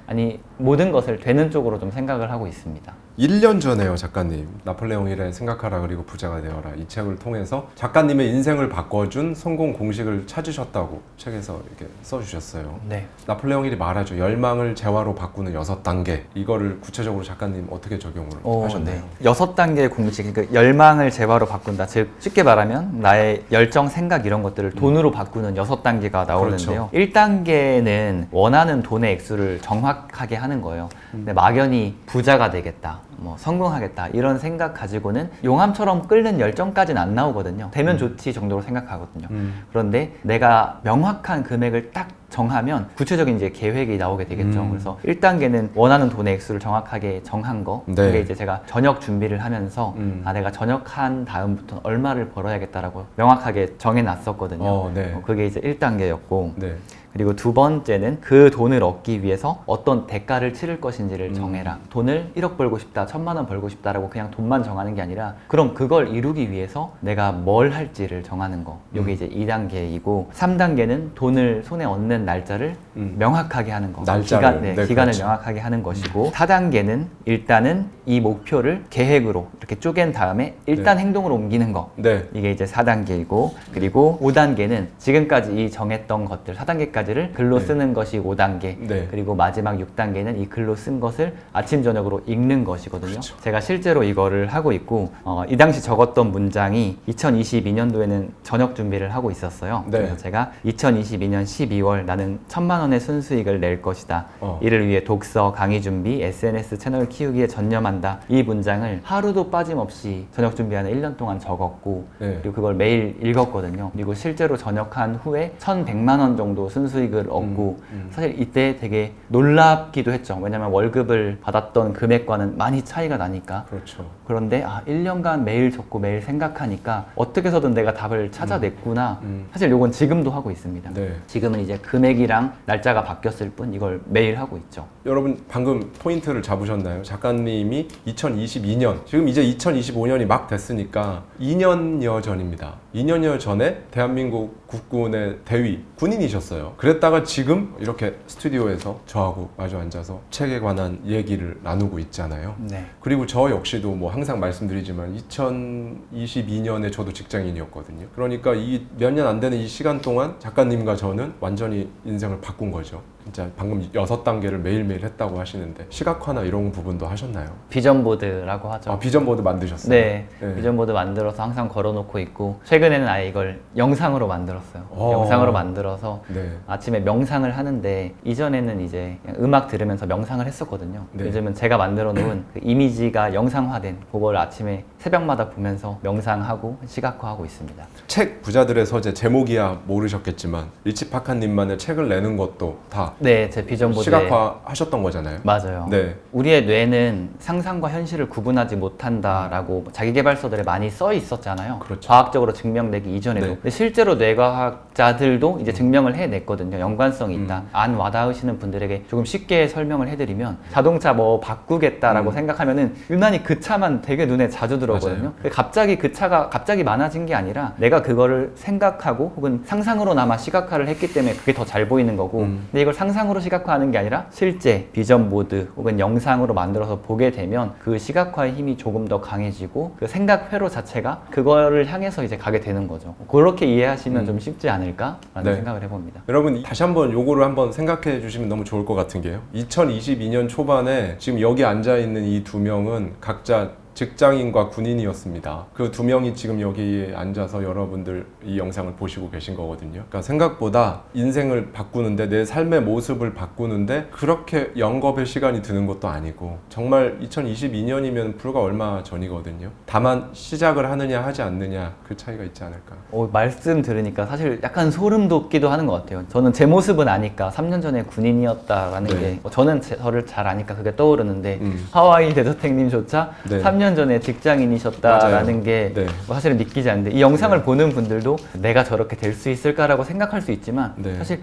Speaker 1: 모든 것을 되는 쪽으로 좀 생각을 하고 있습니다.
Speaker 2: 1년 전에요, 작가님. 나폴레옹 힐의 생각하라 그리고 부자가 되어라 이 책을 통해서 작가님의 인생을 바꿔준 성공 공식을 찾으셨다고 책에서 이렇게 써주셨어요.
Speaker 1: 네.
Speaker 2: 나폴레옹 힐이 말하죠. 열망을 재화로 바꾸는 6단계. 이거를 구체적으로 작가님 어떻게 적용을 하셨나요?
Speaker 1: 네. 6단계의 공식, 그러니까 열망을 재화로 바꾼다. 즉 쉽게 말하면 나의 열정, 생각 이런 것들을 돈으로 바꾸는 6단계가 나오는데요.
Speaker 2: 그렇죠.
Speaker 1: 1단계는 원하는 돈의 액수를 정확하게 하는 거예요. 근데 막연히 부자가 되겠다. 성공하겠다 이런 생각 가지고는 용암처럼 끓는 열정까지는 안 나오거든요. 되면 좋지 정도로 생각하거든요. 그런데 내가 명확한 금액을 딱 정하면 구체적인 이제 계획이 나오게 되겠죠. 그래서 1단계는 원하는 돈의 액수를 정확하게 정한 거.
Speaker 2: 네.
Speaker 1: 그게 이제 제가 저녁 준비를 하면서 내가 저녁한 다음부터 얼마를 벌어야겠다라고 명확하게 정해놨었거든요.
Speaker 2: 네.
Speaker 1: 그게 이제 1단계였고
Speaker 2: 네.
Speaker 1: 그리고 두 번째는 그 돈을 얻기 위해서 어떤 대가를 치를 것인지를 정해라. 돈을 1억 벌고 싶다, 1,000만 원 벌고 싶다라고 그냥 돈만 정하는 게 아니라 그럼 그걸 이루기 위해서 내가 뭘 할지를 정하는 거. 이게 이제 2단계이고 3단계는 돈을 손에 얻는 날짜를 명확하게 하는 거.
Speaker 2: 날짜를.
Speaker 1: 기간을
Speaker 2: 그렇죠.
Speaker 1: 명확하게 하는 것이고 4단계는 일단은 이 목표를 계획으로 이렇게 쪼갠 다음에 일단 행동으로 옮기는 거.
Speaker 2: 네.
Speaker 1: 이게 이제 4단계이고 그리고 5단계는 지금까지 이 정했던 것들 4단계까지를 글로
Speaker 2: 네.
Speaker 1: 쓰는 것이 5단계
Speaker 2: 네.
Speaker 1: 그리고 마지막 6단계는 이 글로 쓴 것을 아침 저녁으로 읽는 것이거든요.
Speaker 2: 그렇죠.
Speaker 1: 제가 실제로 이거를 하고 있고 이 당시 적었던 문장이 2022년도에는 저녁 준비를 하고 있었어요.
Speaker 2: 네.
Speaker 1: 그래서 제가 2022년 12월 나는 1,000만 원의 순수익을 낼 것이다. 이를 위해 독서, 강의 준비, SNS 채널 키우기에 전념한다. 이 문장을 하루도 빠짐없이 저녁 준비하는 1년 동안 적었고
Speaker 2: 네.
Speaker 1: 그리고 그걸 매일 읽었거든요. 그리고 실제로 전역한 후에 1,100만 원 정도 순수익을 얻고 사실 이때 되게 놀랍기도 했죠. 왜냐면 월급을 받았던 금액과는 많이 차이가 나니까.
Speaker 2: 그렇죠.
Speaker 1: 그런데 1년간 매일 적고 매일 생각하니까 어떻게 해서든 내가 답을 찾아냈구나. 사실 요건 지금도 하고 있습니다.
Speaker 2: 네.
Speaker 1: 지금은 이제 금액이랑 날짜가 바뀌었을 뿐 이걸 매일 하고 있죠.
Speaker 2: 여러분 방금 포인트를 잡으셨나요? 작가님이 2022년, 지금 이제 2025년이 막 됐으니까 2년여 전입니다. 2년여 전에 대한민국 국군의 대위 군인이셨어요. 그랬다가 지금 이렇게 스튜디오에서 저하고 마주 앉아서 책에 관한 얘기를 나누고 있잖아요.
Speaker 1: 네.
Speaker 2: 그리고 저 역시도 뭐 항상 말씀드리지만 2022년에 저도 직장인이었거든요. 그러니까 이 몇 년 안 되는 이 시간 동안 작가님과 저는 완전히 인생을 바꾼 거죠. 진짜 방금 6단계를 매일매일 했다고 하시는데 시각화나 이런 부분도 하셨나요?
Speaker 1: 비전보드라고 하죠.
Speaker 2: 아, 비전보드 만드셨어요?
Speaker 1: 네,
Speaker 2: 네.
Speaker 1: 비전보드 만들어서 항상 걸어놓고 있고 최근에는 아예 이걸 영상으로 만들었어요. 영상으로 만들어서
Speaker 2: 네.
Speaker 1: 아침에 명상을 하는데 이전에는 이제 그냥 음악 들으면서 명상을 했었거든요.
Speaker 2: 네.
Speaker 1: 요즘은 제가 만들어 놓은 그 이미지가 영상화된 그걸 아침에 새벽마다 보면서 명상하고 시각화하고 있습니다.
Speaker 2: 책 부자들의 서재 제목이야 모르셨겠지만 리치 파카님만의 책을 내는 것도 다
Speaker 1: 네, 제 비전보드에
Speaker 2: 시각화 하셨던 거잖아요.
Speaker 1: 맞아요.
Speaker 2: 네.
Speaker 1: 우리의 뇌는 상상과 현실을 구분하지 못한다라고 자기계발서들에 많이 써 있었잖아요.
Speaker 2: 그렇죠.
Speaker 1: 과학적으로 증명되기 이전에도.
Speaker 2: 네.
Speaker 1: 근데 실제로 뇌과학자들도 이제 증명을 해냈거든요. 연관성이 있다. 안 와닿으시는 분들에게 조금 쉽게 설명을 해드리면 자동차 뭐 바꾸겠다라고 생각하면은 유난히 그 차만 되게 눈에 자주 들어오거든요. 근데 갑자기 그 차가 갑자기 많아진 게 아니라 내가 그거를 생각하고 혹은 상상으로나마 시각화를 했기 때문에 그게 더 잘 보이는 거고 근데 이걸 상상으로 시각화하는 게 아니라 실제 비전보드 혹은 영상으로 만들어서 보게 되면 그 시각화의 힘이 조금 더 강해지고 그 생각 회로 자체가 그거를 향해서 이제 가게 되는 거죠. 그렇게 이해하시면 좀 쉽지 않을까라는
Speaker 2: 네.
Speaker 1: 생각을 해봅니다.
Speaker 2: 여러분 다시 한번 요거를 한번 생각해 주시면 너무 좋을 것 같은 게요. 2022년 초반에 지금 여기 앉아 있는 이 두 명은 각자 직장인과 군인이었습니다. 그 두 명이 지금 여기에 앉아서 여러분들 이 영상을 보시고 계신 거거든요. 그러니까 생각보다 인생을 바꾸는데 내 삶의 모습을 바꾸는데 그렇게 영겁의 시간이 드는 것도 아니고 정말 2022년이면 불과 얼마 전이거든요. 다만 시작을 하느냐 하지 않느냐 그 차이가 있지 않을까.
Speaker 1: 말씀 들으니까 사실 약간 소름 돋기도 하는 것 같아요. 저는 제 모습은 아니까 3년 전에 군인이었다라는
Speaker 2: 네.
Speaker 1: 게 저는 저를 잘 아니까 그게 떠오르는데 하와이 대저택님조차
Speaker 2: 네.
Speaker 1: 3년 전에 직장인이셨다라는
Speaker 2: 맞아요.
Speaker 1: 게
Speaker 2: 네.
Speaker 1: 사실은 믿기지 않는데 이 영상을 보는 분들도 내가 저렇게 될 수 있을까라고 생각할 수 있지만
Speaker 2: 네.
Speaker 1: 사실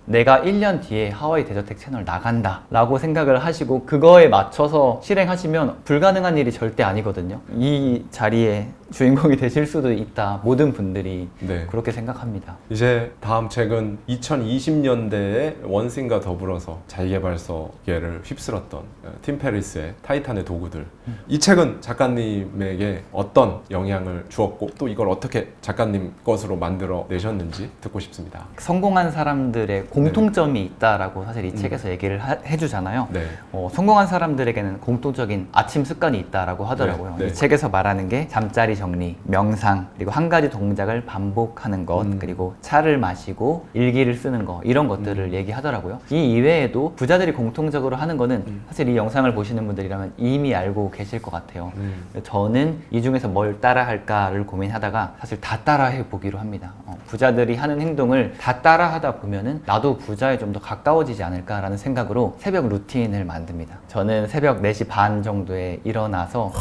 Speaker 1: 내가 1년 뒤에 하와이 대저택 채널 나간다 라고 생각을 하시고 그거에 맞춰서 실행하시면 불가능한 일이 절대 아니거든요. 이 자리에 주인공이 되실 수도 있다. 모든 분들이
Speaker 2: 네.
Speaker 1: 그렇게 생각합니다.
Speaker 2: 이제 다음 책은 2020년대에 원스과 더불어서 자기계발서계를 휩쓸었던 팀 페리스의 타이탄의 도구들. 이 책은 작가님에게 어떤 영향을 주었고 또 이걸 어떻게 작가님 것으로 만들어 내셨는지 듣고 싶습니다.
Speaker 1: 성공한 사람들의 공통점이 있다라고 사실 이 책에서 얘기를 해주잖아요.
Speaker 2: 네.
Speaker 1: 성공한 사람들에게는 공통적인 아침 습관이 있다라고 하더라고요.
Speaker 2: 네. 네.
Speaker 1: 이 책에서 말하는 게 잠자리 정리, 명상, 그리고 한 가지 동작을 반복하는 것, 그리고 차를 마시고 일기를 쓰는 것 이런 것들을 얘기하더라고요. 이 이외에도 부자들이 공통적으로 하는 거는 사실 이 영상을 보시는 분들이라면 이미 알고 계실 것 같아요. 저는 이 중에서 뭘 따라 할까를 고민하다가 사실 다 따라해 보기로 합니다. 부자들이 하는 행동을 다 따라 하다 보면은 나도 부자에 좀 더 가까워지지 않을까라는 생각으로 새벽 루틴을 만듭니다. 저는 새벽 4시 반 정도에 일어나서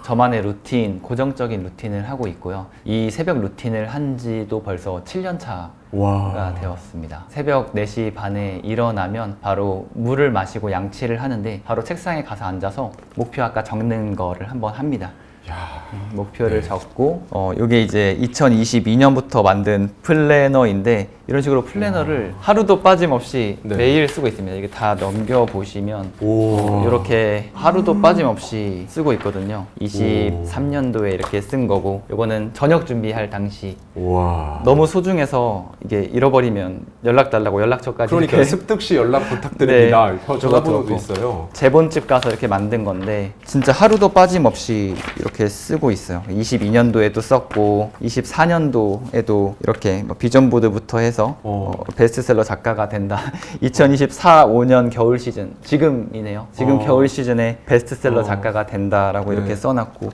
Speaker 1: 저만의 루틴, 고정적인 루틴을 하고 있고요. 이 새벽 루틴을 한 지도 벌써 7년 차가
Speaker 2: 와.
Speaker 1: 되었습니다. 새벽 4시 반에 일어나면 바로 물을 마시고 양치를 하는데 바로 책상에 가서 앉아서 목표 아까 적는 거를 한번 합니다.
Speaker 2: 야.
Speaker 1: 목표를
Speaker 2: 네.
Speaker 1: 적고 이게 이제 2022년부터 만든 플래너인데 이런 식으로 플래너를 하루도 빠짐없이
Speaker 2: 네.
Speaker 1: 매일 쓰고 있습니다. 이게 다 넘겨 보시면
Speaker 2: 오.
Speaker 1: 이렇게 하루도 빠짐없이 쓰고 있거든요. 23년도에 이렇게 쓴 거고 이거는 저녁 준비할 당시
Speaker 2: 와.
Speaker 1: 너무 소중해서 이게 잃어버리면 연락 달라고 연락처까지
Speaker 2: 그러니까
Speaker 1: 이렇게
Speaker 2: 습득시 연락 부탁드립니다.
Speaker 1: 네.
Speaker 2: 전화번호도
Speaker 1: 저것도
Speaker 2: 있어요.
Speaker 1: 재본집 가서 이렇게 만든 건데 진짜 하루도 빠짐없이 이렇게 쓰고 있어요. 22년도에도 썼고 24년도에도 이렇게 뭐 비전보드부터 해서 베스트셀러 작가가 된다. 2024, 5년 겨울 시즌 지금이네요. 지금 겨울 시즌에 베스트셀러 작가가 된다라고
Speaker 2: 네.
Speaker 1: 이렇게 써놨고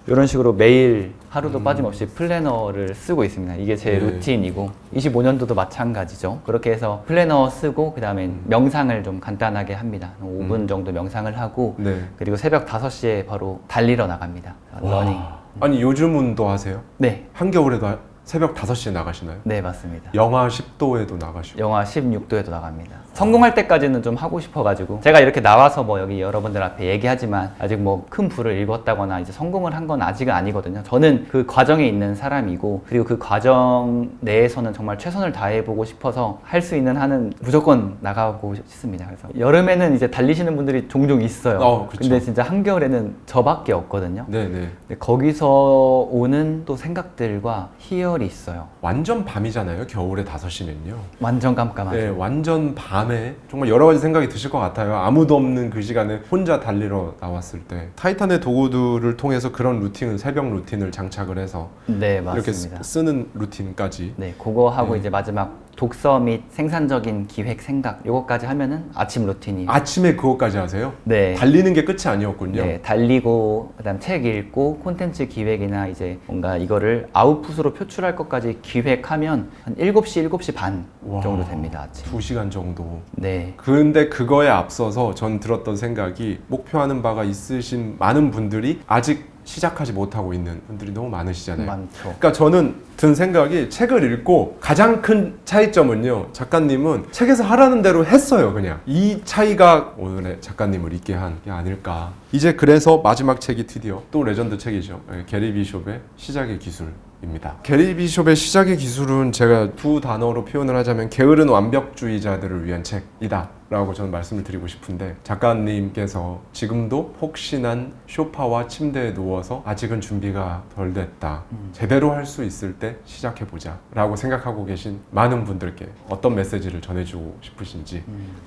Speaker 1: 이런 식으로 매일 하루도 빠짐없이 플래너를 쓰고 있습니다. 이게 제
Speaker 2: 네.
Speaker 1: 루틴이고 25년도도 마찬가지죠. 그렇게 해서 플래너 쓰고 그 다음에 명상을 좀 간단하게 합니다. 5분 정도 명상을 하고
Speaker 2: 네.
Speaker 1: 그리고 새벽 5시에 바로 달리러 나갑니다. 러닝.
Speaker 2: 아니 요즘 운도 하세요?
Speaker 1: 네,
Speaker 2: 한겨울에도 새벽 5시에 나가시나요?
Speaker 1: 네 맞습니다.
Speaker 2: 영하 10도에도 나가시고.
Speaker 1: 영하 16도에도 나갑니다. 성공할 때까지는 좀 하고 싶어가지고 제가 이렇게 나와서 뭐 여기 여러분들 앞에 얘기하지만 아직 뭐 큰 불을 일궜다거나 이제 성공을 한 건 아직은 아니거든요. 저는 그 과정에 있는 사람이고 그리고 그 과정 내에서는 정말 최선을 다해보고 싶어서 할 수 있는 한은 무조건 나가고 싶습니다. 그래서 여름에는 이제 달리시는 분들이 종종 있어요.
Speaker 2: 그쵸.
Speaker 1: 근데 진짜 한겨울에는 저밖에 없거든요.
Speaker 2: 네네.
Speaker 1: 근데 거기서 오는 또 생각들과 희열이 있어요.
Speaker 2: 완전 밤이잖아요. 겨울에 5시면요.
Speaker 1: 완전 깜깜하죠.
Speaker 2: 네, 완전 밤에 정말 여러 가지 생각이 드실 것 같아요. 아무도 없는 그 시간에 혼자 달리러 나왔을 때 타이탄의 도구들을 통해서 그런 루틴을 새벽 루틴을 장착을 해서
Speaker 1: 네,
Speaker 2: 이렇게
Speaker 1: 맞습니다.
Speaker 2: 쓰는 루틴까지.
Speaker 1: 네, 그거 하고
Speaker 2: 네.
Speaker 1: 이제 마지막 독서 및 생산적인 기획 생각 요거까지 하면은 아침 루틴이
Speaker 2: 아침에 그것까지 하세요?
Speaker 1: 네.
Speaker 2: 달리는 게 끝이 아니었군요.
Speaker 1: 네, 달리고 그다음 책 읽고 콘텐츠 기획이나 이제 뭔가 이거를 아웃풋으로 표출할 것까지 기획하면 한 7시, 7시 반
Speaker 2: 와.
Speaker 1: 정도 됩니다, 아침.
Speaker 2: 2시간 정도.
Speaker 1: 네.
Speaker 2: 근데 그거에 앞서서 전 들었던 생각이 목표하는 바가 있으신 많은 분들이 아직 시작하지 못하고 있는 분들이 너무 많으시잖아요.
Speaker 1: 많죠.
Speaker 2: 그러니까 저는 든 생각이 책을 읽고 가장 큰 차이점은요. 작가님은 책에서 하라는 대로 했어요. 그냥. 이 차이가 오늘의 작가님을 있게 한 게 아닐까. 이제 그래서 마지막 책이 드디어 또 레전드 책이죠. 게리 비숍의 시작의 기술입니다. 게리 비숍의 시작의 기술은 제가 두 단어로 표현을 하자면 게으른 완벽주의자들을 위한 책이다 라고 저는 말씀을 드리고 싶은데 작가님께서 지금도 폭신한 소파와 침대에 누워서 아직은 준비가 덜 됐다. 제대로 할 수 있을 때 시작해보자 라고 생각하고 계신 많은 분들께 어떤 메시지를 전해주고 싶으신지.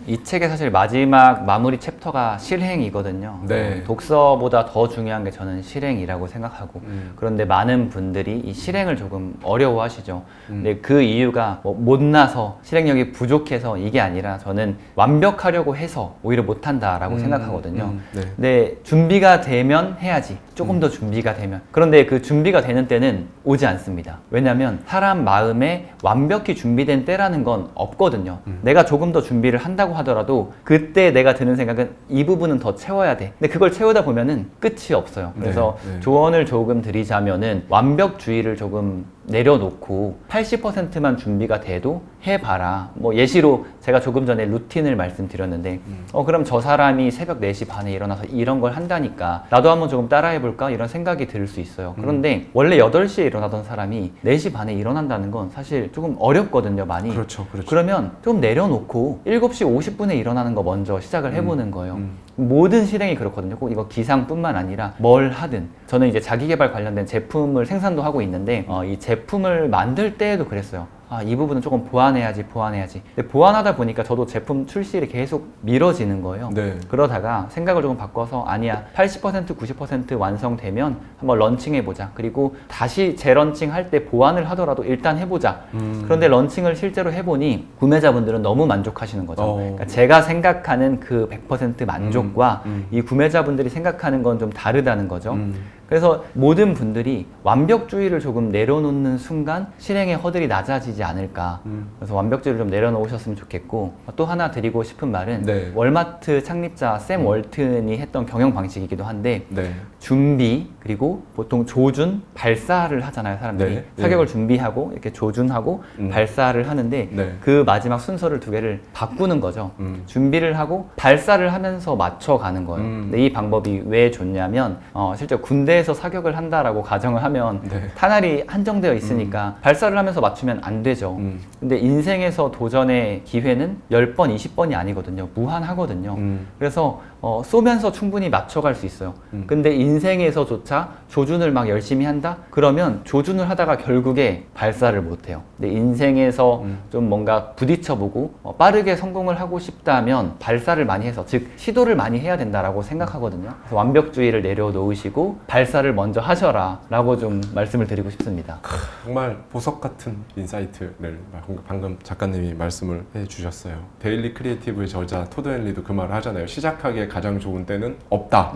Speaker 1: 이 책의 사실 마지막 마무리 챕터가 실행이거든요.
Speaker 2: 네.
Speaker 1: 독서보다 더 중요한 게 저는 실행이라고 생각하고 그런데 많은 분들이 이 실행을 조금 어려워하시죠. 근데 그 이유가 뭐 못나서 실행력이 부족해서 이게 아니라 저는 완벽하려고 해서 오히려 못한다라고 생각하거든요.
Speaker 2: 네.
Speaker 1: 근데 준비가 되면 해야지. 조금 더 준비가 되면. 그런데 그 준비가 되는 때는 오지 않습니다. 왜냐하면 사람 마음에 완벽히 준비된 때라는 건 없거든요. 내가 조금 더 준비를 한다고 하더라도 그때 내가 드는 생각은 이 부분은 더 채워야 돼. 근데 그걸 채우다 보면은 끝이 없어요. 그래서
Speaker 2: 네.
Speaker 1: 조언을 조금 드리자면은 완벽주의를 조금 내려놓고 80%만 준비가 돼도 해봐라. 뭐 예시로 제가 조금 전에 루틴을 말씀드렸는데 그럼 저 사람이 새벽 4시 반에 일어나서 이런 걸 한다니까 나도 한번 조금 따라해볼까? 이런 생각이 들 수 있어요. 그런데 원래 8시에 일어나던 사람이 4시 반에 일어난다는 건 사실 조금 어렵거든요, 많이.
Speaker 2: 그렇죠, 그렇죠.
Speaker 1: 그러면 좀 내려놓고 7시 50분에 일어나는 거 먼저 시작을 해보는 거예요. 모든 실행이 그렇거든요. 꼭 이거 기상뿐만 아니라 뭘 하든. 저는 이제 자기개발 관련된 제품을 생산도 하고 있는데 이 제품을 만들 때에도 그랬어요. 이 부분은 조금 보완해야지. 근데 보완하다 보니까 저도 제품 출시를 계속 미뤄지는 거예요.
Speaker 2: 네.
Speaker 1: 그러다가 생각을 조금 바꿔서 아니야 80% 90% 완성되면 한번 런칭해보자. 그리고 다시 재런칭 할 때 보완을 하더라도 일단 해보자. 그런데 런칭을 실제로 해보니 구매자분들은 너무 만족하시는 거죠. 그러니까 제가 생각하는 그 100% 만족과 이 구매자분들이 생각하는 건 좀 다르다는 거죠. 그래서 모든 분들이 완벽주의를 조금 내려놓는 순간 실행의 허들이 낮아지지 않을까. 그래서 완벽주의를 좀 내려놓으셨으면 좋겠고, 또 하나 드리고 싶은 말은
Speaker 2: 네.
Speaker 1: 월마트 창립자 샘 월튼이 했던 경영 방식이기도 한데,
Speaker 2: 네.
Speaker 1: 준비, 그리고 보통 조준, 발사를 하잖아요, 사람들이.
Speaker 2: 네.
Speaker 1: 사격을 준비하고 이렇게 조준하고 발사를 하는데,
Speaker 2: 네.
Speaker 1: 그 마지막 순서를 두 개를 바꾸는 거죠. 준비를 하고 발사를 하면서 맞춰가는 거예요. 근데 이 방법이 왜 좋냐면 실제 군대에서 사격을 한다라고 가정을 하면
Speaker 2: 네.
Speaker 1: 탄알이 한정되어 있으니까 발사를 하면서 맞추면 안 되죠. 근데 인생에서 도전의 기회는 10번, 20번이 아니거든요. 무한하거든요. 그래서 쏘면서 충분히 맞춰갈 수 있어요. 근데 인생에서조차 조준을 막 열심히 한다? 그러면 조준을 하다가 결국에 발사를 못해요. 근데 인생에서 좀 뭔가 부딪혀보고 빠르게 성공을 하고 싶다면 발사를 많이 해서, 즉 시도를 많이 해야 된다라고 생각하거든요. 그래서 완벽주의를 내려놓으시고 발사를 먼저 하셔라 라고 좀 말씀을 드리고 싶습니다.
Speaker 2: 정말 보석 같은 인사이트를 방금 작가님이 말씀을 해주셨어요. 데일리 크리에이티브의 저자 토드 헨리도 그 말을 하잖아요. 시작하기에 가장 좋은 때는 없다.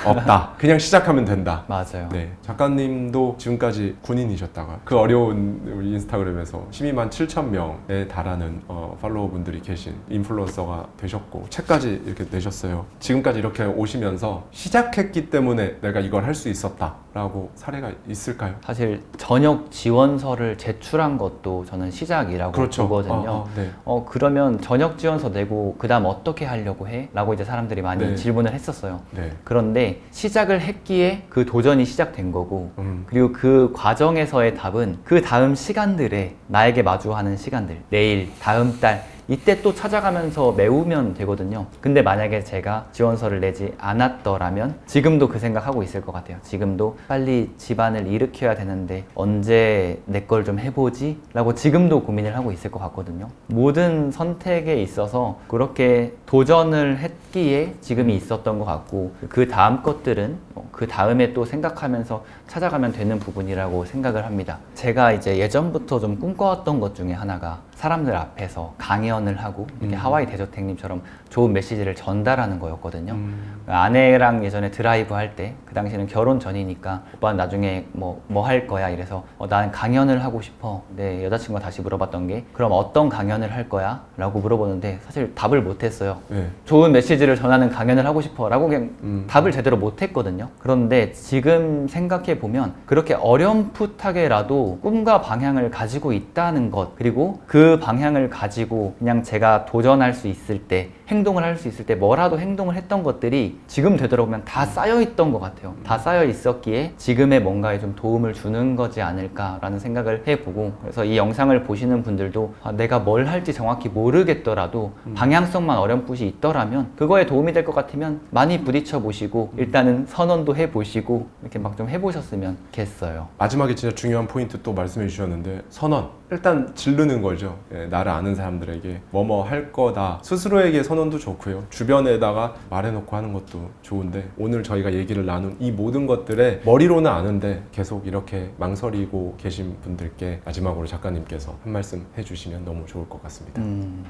Speaker 2: 없다. 그냥 시작하면 된다.
Speaker 1: 맞아요.
Speaker 2: 네, 작가님도 지금까지 군인이셨다가 그 어려운 우리 인스타그램에서 12만 7천 명에 달하는 팔로워분들이 계신 인플루언서가 되셨고 책까지 이렇게 내셨어요. 지금까지 이렇게 오시면서 시작했기 때문에 내가 이걸 할 수 있었다라고 사례가 있을까요?
Speaker 1: 사실 전역 지원서를 제출한 것도 저는 시작이라고
Speaker 2: 그렇죠.
Speaker 1: 보거든요.
Speaker 2: 네.
Speaker 1: 그러면 전역 지원서 내고 그 다음 어떻게 하려고 해? 라고 이제 사람들이 많이
Speaker 2: 네.
Speaker 1: 질문을 했었어요.
Speaker 2: 네.
Speaker 1: 그런데 시작을 했기에 그 도전이 시작된 거고, 그리고 그 과정에서의 답은 그 다음 시간들에 나에게 마주하는 시간들, 내일, 다음 달, 이때 또 찾아가면서 메우면 되거든요. 근데 만약에 제가 지원서를 내지 않았더라면 지금도 그 생각하고 있을 것 같아요. 지금도 빨리 집안을 일으켜야 되는데 언제 내 걸 좀 해보지? 라고 지금도 고민을 하고 있을 것 같거든요. 모든 선택에 있어서 그렇게 도전을 했기에 지금이 있었던 것 같고, 그 다음 것들은 그 다음에 또 생각하면서 찾아가면 되는 부분이라고 생각을 합니다. 제가 이제 예전부터 좀 꿈꿔왔던 것 중에 하나가 사람들 앞에서 강연을 하고 이렇게 하와이 대저택님처럼 좋은 메시지를 전달하는 거였거든요. 아내랑 예전에 드라이브 할 때, 그 당시에는 결혼 전이니까 오빠 나중에 뭐 할 거야? 이래서 나는 강연을 하고 싶어. 내 여자친구가 다시 물어봤던 게, 그럼 어떤 강연을 할 거야? 라고 물어보는데 사실 답을 못했어요.
Speaker 2: 네.
Speaker 1: 좋은 메시지를 전하는 강연을 하고 싶어 라고 그냥 답을 제대로 못했거든요. 그런데 지금 생각해 보면 그렇게 어렴풋하게라도 꿈과 방향을 가지고 있다는 것, 그리고 그 방향을 가지고 그냥 제가 도전할 수 있을 때, 행동을 할 수 있을 때 뭐라도 행동을 했던 것들이 지금 되돌아보면 다 쌓여있던 것 같아요. 다 쌓여 있었기에 지금의 뭔가에 좀 도움을 주는 거지 않을까라는 생각을 해보고, 그래서 이 영상을 보시는 분들도 내가 뭘 할지 정확히 모르겠더라도 방향성만 어렴풋이 있더라면, 그거에 도움이 될 것 같으면 많이 부딪혀 보시고 일단은 선언도 해보시고 이렇게 막 좀 해보셨으면 좋겠어요.
Speaker 2: 마지막에 진짜 중요한 포인트 또 말씀해 주셨는데, 선언. 일단 지르는 거죠. 나를 아는 사람들에게 뭐뭐 할 거다. 스스로에게 선언도 좋고요. 주변에다가 말해놓고 하는 것도 좋은데, 오늘 저희가 얘기를 나눈 이 모든 것들에 머리로는 아는데 계속 이렇게 망설이고 계신 분들께 마지막으로 작가님께서 한 말씀 해주시면 너무 좋을 것 같습니다.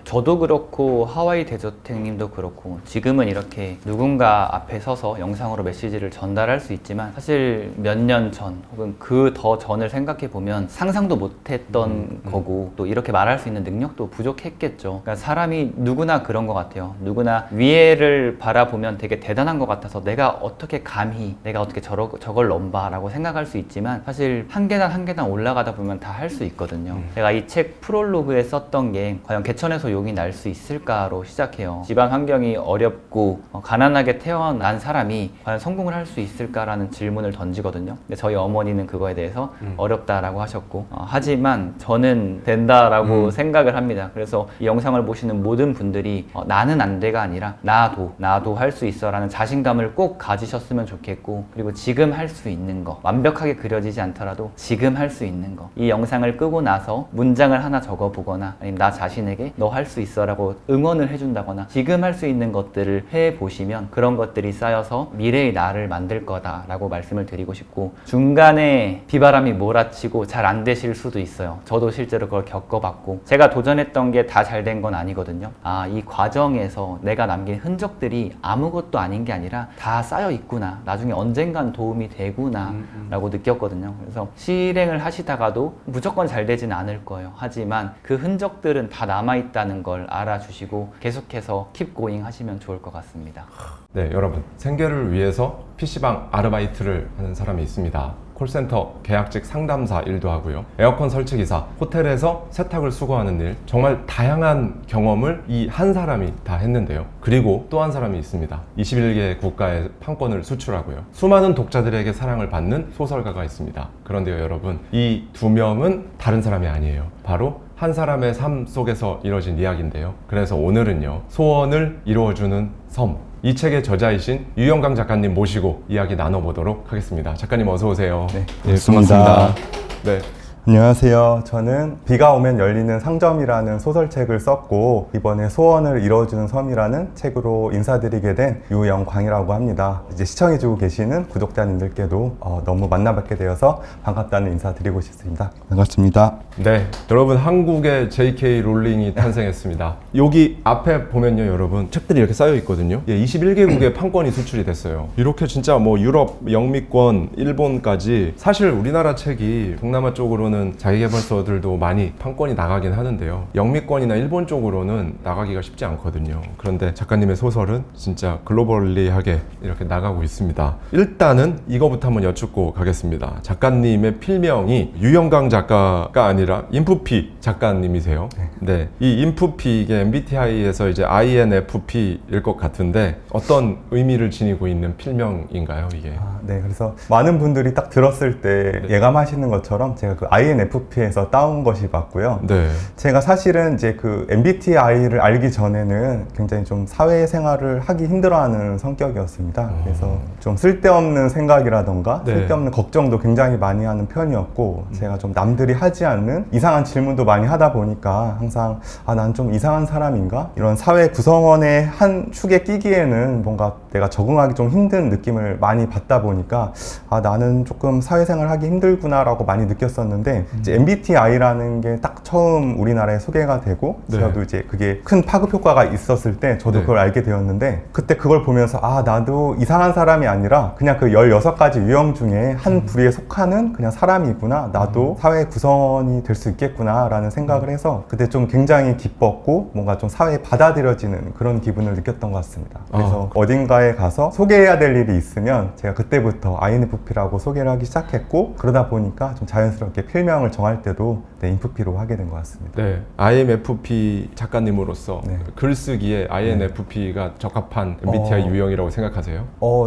Speaker 1: 저도 그렇고 하와이 대저택님도 그렇고 지금은 이렇게 누군가 앞에 서서 영상으로 메시지를 전달할 수 있지만, 사실 몇 년 전 혹은 그 더 전을 생각해 보면 상상도 못했던 거고, 또 이렇게 말할 수 있는 능력도 부족했겠죠. 그러니까 사람이 누구나 그런 것 같아요. 누구나 위에를 바라보면 되게 대단한 것 같아서 내가 어떻게 감히, 내가 어떻게 저걸 넘봐 라고 생각할 수 있지만, 사실 한 계단 한 계단 올라가다 보면 다 할 수 있거든요. 제가 이 책 프롤로그에 썼던 게 과연 개천에서 용이 날 수 있을까로 시작해요. 집안 환경이 어렵고 가난하게 태어난 사람이 과연 성공을 할 수 있을까라는 질문을 던지거든요. 근데 저희 어머니는 그거에 대해서 어렵다라고 하셨고, 하지만 저는 된다라고 생각을 합니다. 그래서 이 영상을 보시는 모든 분들이 나는 안 돼가 아니라 나도 할 수 있어 라는 자신감을 꼭 가지셨으면 좋겠고, 그리고 지금 할 수 있는 거, 완벽하게 그려지지 않더라도 지금 할 수 있는 거, 이 영상을 끄고 나서 문장을 하나 적어보거나 아니면 나 자신에게 너 할 수 있어 라고 응원을 해준다거나 지금 할 수 있는 것들을 해보시면 그런 것들이 쌓여서 미래의 나를 만들 거다 라고 말씀을 드리고 싶고, 중간에 비바람이 몰아치고 잘 안 되실 수도 있어요. 저도 실제로 그걸 겪어봤고, 제가 도전했던 게 다 잘 된 건 아니거든요. 이 과정 과정에서 내가 남긴 흔적들이 아무것도 아닌 게 아니라 다 쌓여 있구나, 나중에 언젠간 도움이 되구나 라고 느꼈거든요. 그래서 실행을 하시다가도 무조건 잘 되진 않을 거예요. 하지만 그 흔적들은 다 남아있다는 걸 알아주시고 계속해서 킵 고잉 하시면 좋을 것 같습니다.
Speaker 2: 네, 여러분, 생계를 위해서 PC방 아르바이트를 하는 사람이 있습니다. 콜센터 계약직 상담사 일도 하고요, 에어컨 설치기사, 호텔에서 세탁을 수거하는 일, 정말 다양한 경험을 이 한 사람이 다 했는데요. 그리고 또 한 사람이 있습니다. 21개 국가에 판권을 수출하고요, 수많은 독자들에게 사랑을 받는 소설가가 있습니다. 그런데요, 여러분, 이 두 명은 다른 사람이 아니에요. 바로 한 사람의 삶 속에서 이뤄진 이야기인데요. 그래서 오늘은요, 소원을 이루어주는 섬, 이 책의 저자이신 유영강 작가님 모시고 이야기 나눠보도록 하겠습니다. 작가님 어서 오세요.
Speaker 3: 네,
Speaker 2: 반갑습니다. 네.
Speaker 3: 안녕하세요. 저는 비가 오면 열리는 상점이라는 소설책을 썼고, 이번에 소원을 이뤄주는 섬이라는 책으로 인사드리게 된 유영광이라고 합니다. 이제 시청해주고 계시는 구독자님들께도 너무 만나뵙게 되어서 반갑다는 인사드리고 싶습니다. 반갑습니다.
Speaker 2: 네, 여러분, 한국의 J.K. 롤링이 탄생했습니다. 여기 앞에 보면요, 여러분, 책들이 이렇게 쌓여 있거든요. 21개국의 판권이 수출이 됐어요. 이렇게 진짜 뭐 유럽, 영미권, 일본까지, 사실 우리나라 책이 동남아 쪽으로는 자기계발서들도 많이 판권이 나가긴 하는데요, 영미권이나 일본 쪽으로는 나가기가 쉽지 않거든요. 그런데 작가님의 소설은 진짜 글로벌리하게 이렇게 나가고 있습니다. 일단은 이거부터 한번 여쭙고 가겠습니다. 작가님의 필명이 유영강 작가가 아니라 인프피 작가님이세요. 네, 이 인프피, 이게 MBTI에서 이제 INFP일 것 같은데 어떤 의미를 지니고 있는 필명인가요, 이게?
Speaker 3: 네, 그래서 많은 분들이 딱 들었을 때 예감하시는 것처럼 제가 그 INFP에서 따온 것이 맞고요.
Speaker 2: 네.
Speaker 3: 제가 사실은 이제 그 MBTI를 알기 전에는 굉장히 좀 사회생활을 하기 힘들어하는 성격이었습니다. 그래서 좀 쓸데없는 생각이라던가
Speaker 2: 네.
Speaker 3: 쓸데없는 걱정도 굉장히 많이 하는 편이었고, 제가 좀 남들이 하지 않는 이상한 질문도 많이 하다 보니까 항상 난 좀 이상한 사람인가? 이런 사회 구성원의 한 축에 끼기에는 뭔가 내가 적응하기 좀 힘든 느낌을 많이 받다 보니까 나는 조금 사회생활 하기 힘들구나 라고 많이 느꼈었는데, 이제 MBTI라는 게 딱 처음 우리나라에 소개가 되고,
Speaker 2: 네.
Speaker 3: 저도 이제 그게 큰 파급 효과가 있었을 때 저도
Speaker 2: 네.
Speaker 3: 그걸 알게 되었는데, 그때 그걸 보면서 나도 이상한 사람이 아니라 그냥 그 16가지 유형 중에 한 부류에 속하는 그냥 사람이구나, 나도 사회 구성원이 될 수 있겠구나 라는 생각을 해서 그때 좀 굉장히 기뻤고, 뭔가 좀 사회에 받아들여지는 그런 기분을 느꼈던 것 같습니다. 그래서 어딘가에 가서 소개해야 될 일이 있으면 제가 그때부터 INFP라고 소개를 하기 시작했고, 그러다 보니까 좀 자연스럽게 필명을 정할 때도 인프피로 하게 된 것 같습니다.
Speaker 2: 네, INFP 작가님으로서
Speaker 3: 네.
Speaker 2: 글쓰기에 INFP가 적합한 MBTI 유형이라고 생각하세요?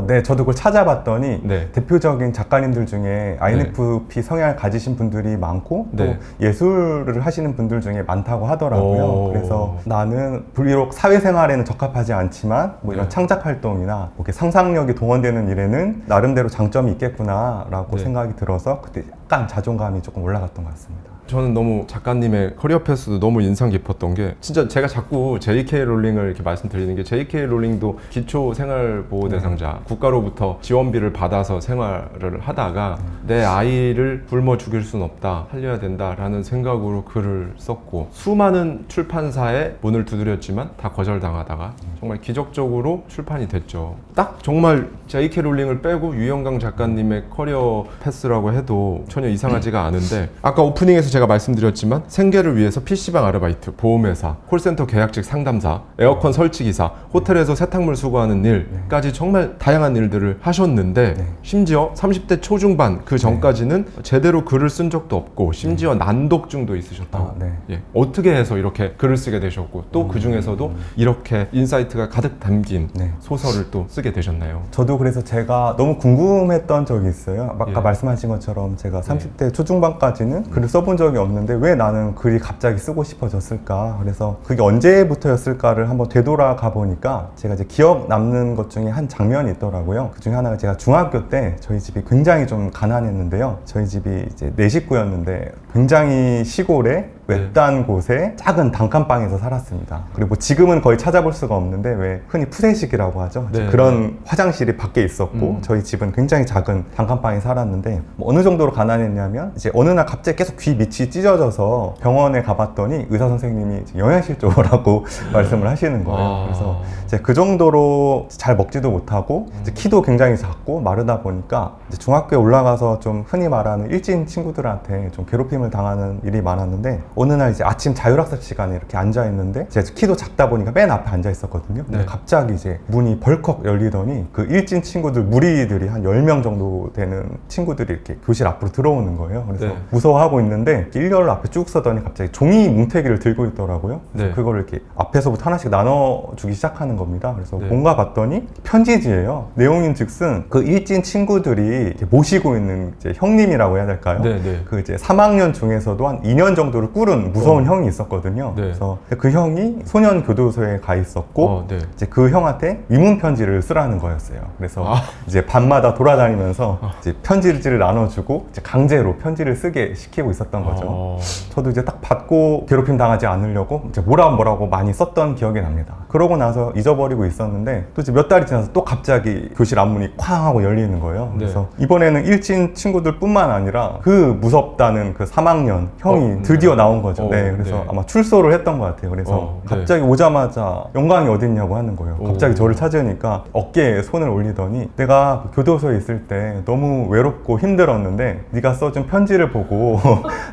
Speaker 3: 네, 저도 그걸 찾아봤더니
Speaker 2: 네.
Speaker 3: 대표적인 작가님들 중에 INFP 성향을 가지신 분들이 많고,
Speaker 2: 네.
Speaker 3: 또 예술을 하시는 분들 중에 많다고 하더라고요.
Speaker 2: 오.
Speaker 3: 그래서 나는 비록 사회생활에는 적합하지 않지만 뭐 이런
Speaker 2: 네.
Speaker 3: 창작 활동이나 뭐 이렇게 상상력이 동원되는 일에는 나름대로 장점이 있겠구나라고
Speaker 2: 네.
Speaker 3: 생각이 들어서 그때 약간 자존감이 조금 올라갔던 것 같습니다.
Speaker 2: 저는 너무 작가님의 커리어 패스도 너무 인상 깊었던 게, 진짜 제가 자꾸 J.K. 롤링을 이렇게 말씀드리는 게, J.K. 롤링도 기초 생활보호 대상자, 국가로부터 지원비를 받아서 생활을 하다가 내 아이를 굶어 죽일 순 없다, 살려야 된다라는 생각으로 글을 썼고, 수많은 출판사에 문을 두드렸지만 다 거절당하다가 정말 기적적으로 출판이 됐죠. 딱 정말 J.K. 롤링을 빼고 유영강 작가님의 커리어 패스라고 해도 전혀 이상하지가 않은데, 아까 오프닝에서 제가 말씀드렸지만 생계를 위해서 PC방 아르바이트, 보험회사, 콜센터 계약직 상담사, 에어컨 설치기사, 호텔에서 세탁물 수거하는 일까지 정말 다양한 일들을 하셨는데, 심지어 30대 초중반 그 전까지는 제대로 글을 쓴 적도 없고, 심지어 난독증도 있으셨다고. 예. 어떻게 해서 이렇게 글을 쓰게 되셨고, 또 그 중에서도 이렇게 인사이트가 가득 담긴 소설을 또 쓰게 되셨나요?
Speaker 3: 저도 그래서 제가 너무 궁금했던 적이 있어요. 아까 말씀하신 것처럼 제가 30대 초중반까지는 글을 써본 적이 없는데 왜 나는 글이 갑자기 쓰고 싶어졌을까? 그래서 그게 언제부터였을까를 한번 되돌아가 보니까 제가 이제 기억 남는 것 중에 한 장면이 있더라고요. 그 중에 하나가, 제가 중학교 때 저희 집이 굉장히 좀 가난했는데요. 저희 집이 이제 4식구였는데 굉장히 시골에 외딴 곳에 작은 단칸방에서 살았습니다. 그리고 지금은 거의 찾아볼 수가 없는데 왜 흔히 푸세식이라고 하죠.
Speaker 4: 네.
Speaker 3: 그런 화장실이 밖에 있었고 저희 집은 굉장히 작은 단칸방에 살았는데 뭐 어느 정도로 가난했냐면 이제 어느 날 갑자기 계속 귀 밑이 찢어져서 병원에 가봤더니 의사 선생님이 이제 영양실조라고 말씀을 하시는 거예요. 그래서 이제 그 정도로 잘 먹지도 못하고 이제 키도 굉장히 작고 마르다 보니까 이제 중학교에 올라가서 좀 흔히 말하는 일진 친구들한테 좀 괴롭힘을 당하는 일이 많았는데 어느 날 이제 아침 자율학습 시간에 이렇게 앉아 있는데 제가 키도 작다 보니까 맨 앞에 앉아 있었거든요. 근데
Speaker 4: 네.
Speaker 3: 갑자기 이제 문이 벌컥 열리더니 그 일진 친구들 무리들이 한 10명 정도 되는 친구들이 이렇게 교실 앞으로 들어오는 거예요. 그래서
Speaker 4: 네.
Speaker 3: 무서워하고 있는데 일렬로 앞에 쭉 서더니 갑자기 종이 뭉태기를 들고 있더라고요. 그래서
Speaker 4: 네.
Speaker 3: 그거를 이렇게 앞에서부터 하나씩 나눠주기 시작하는 겁니다. 그래서
Speaker 4: 네.
Speaker 3: 뭔가 봤더니 편지지예요. 내용인즉슨 그 일진 친구들이 이렇게 모시고 있는 이제 형님이라고 해야 될까요?
Speaker 4: 네, 네.
Speaker 3: 그 이제 3학년 중에서도 한 2년 정도를 꿇은 무서운 형이 있었거든요.
Speaker 4: 네.
Speaker 3: 그래서 그 형이 소년 교도소에 가 있었고
Speaker 4: 네.
Speaker 3: 이제 그 형한테 위문 편지를 쓰라는 거였어요. 그래서
Speaker 4: 아.
Speaker 3: 이제 밤마다 돌아다니면서 이제 편지를 나눠주고 이제 강제로 편지를 쓰게 시키고 있었던 거죠. 저도 이제 딱 받고 괴롭힘 당하지 않으려고 이제 뭐라고 많이 썼던 기억이 납니다. 그러고 나서 잊어버리고 있었는데 또 이제 몇 달이 지나서 또 갑자기 교실 앞문이 쾅 하고 열리는 거예요.
Speaker 4: 네.
Speaker 3: 그래서 이번에는 일진 친구들뿐만 아니라 그 무섭다는 그 3학년 형이 드디어 나온 거죠. 네, 그래서
Speaker 4: 네.
Speaker 3: 아마 출소를 했던 것 같아요. 그래서
Speaker 4: 네.
Speaker 3: 갑자기 오자마자 영광이 어딨냐고 하는 거예요. 갑자기 저를 찾으니까 어깨에 손을 올리더니 내가 그 교도소에 있을 때 너무 외롭고 힘들었는데 네가 써준 편지를 보고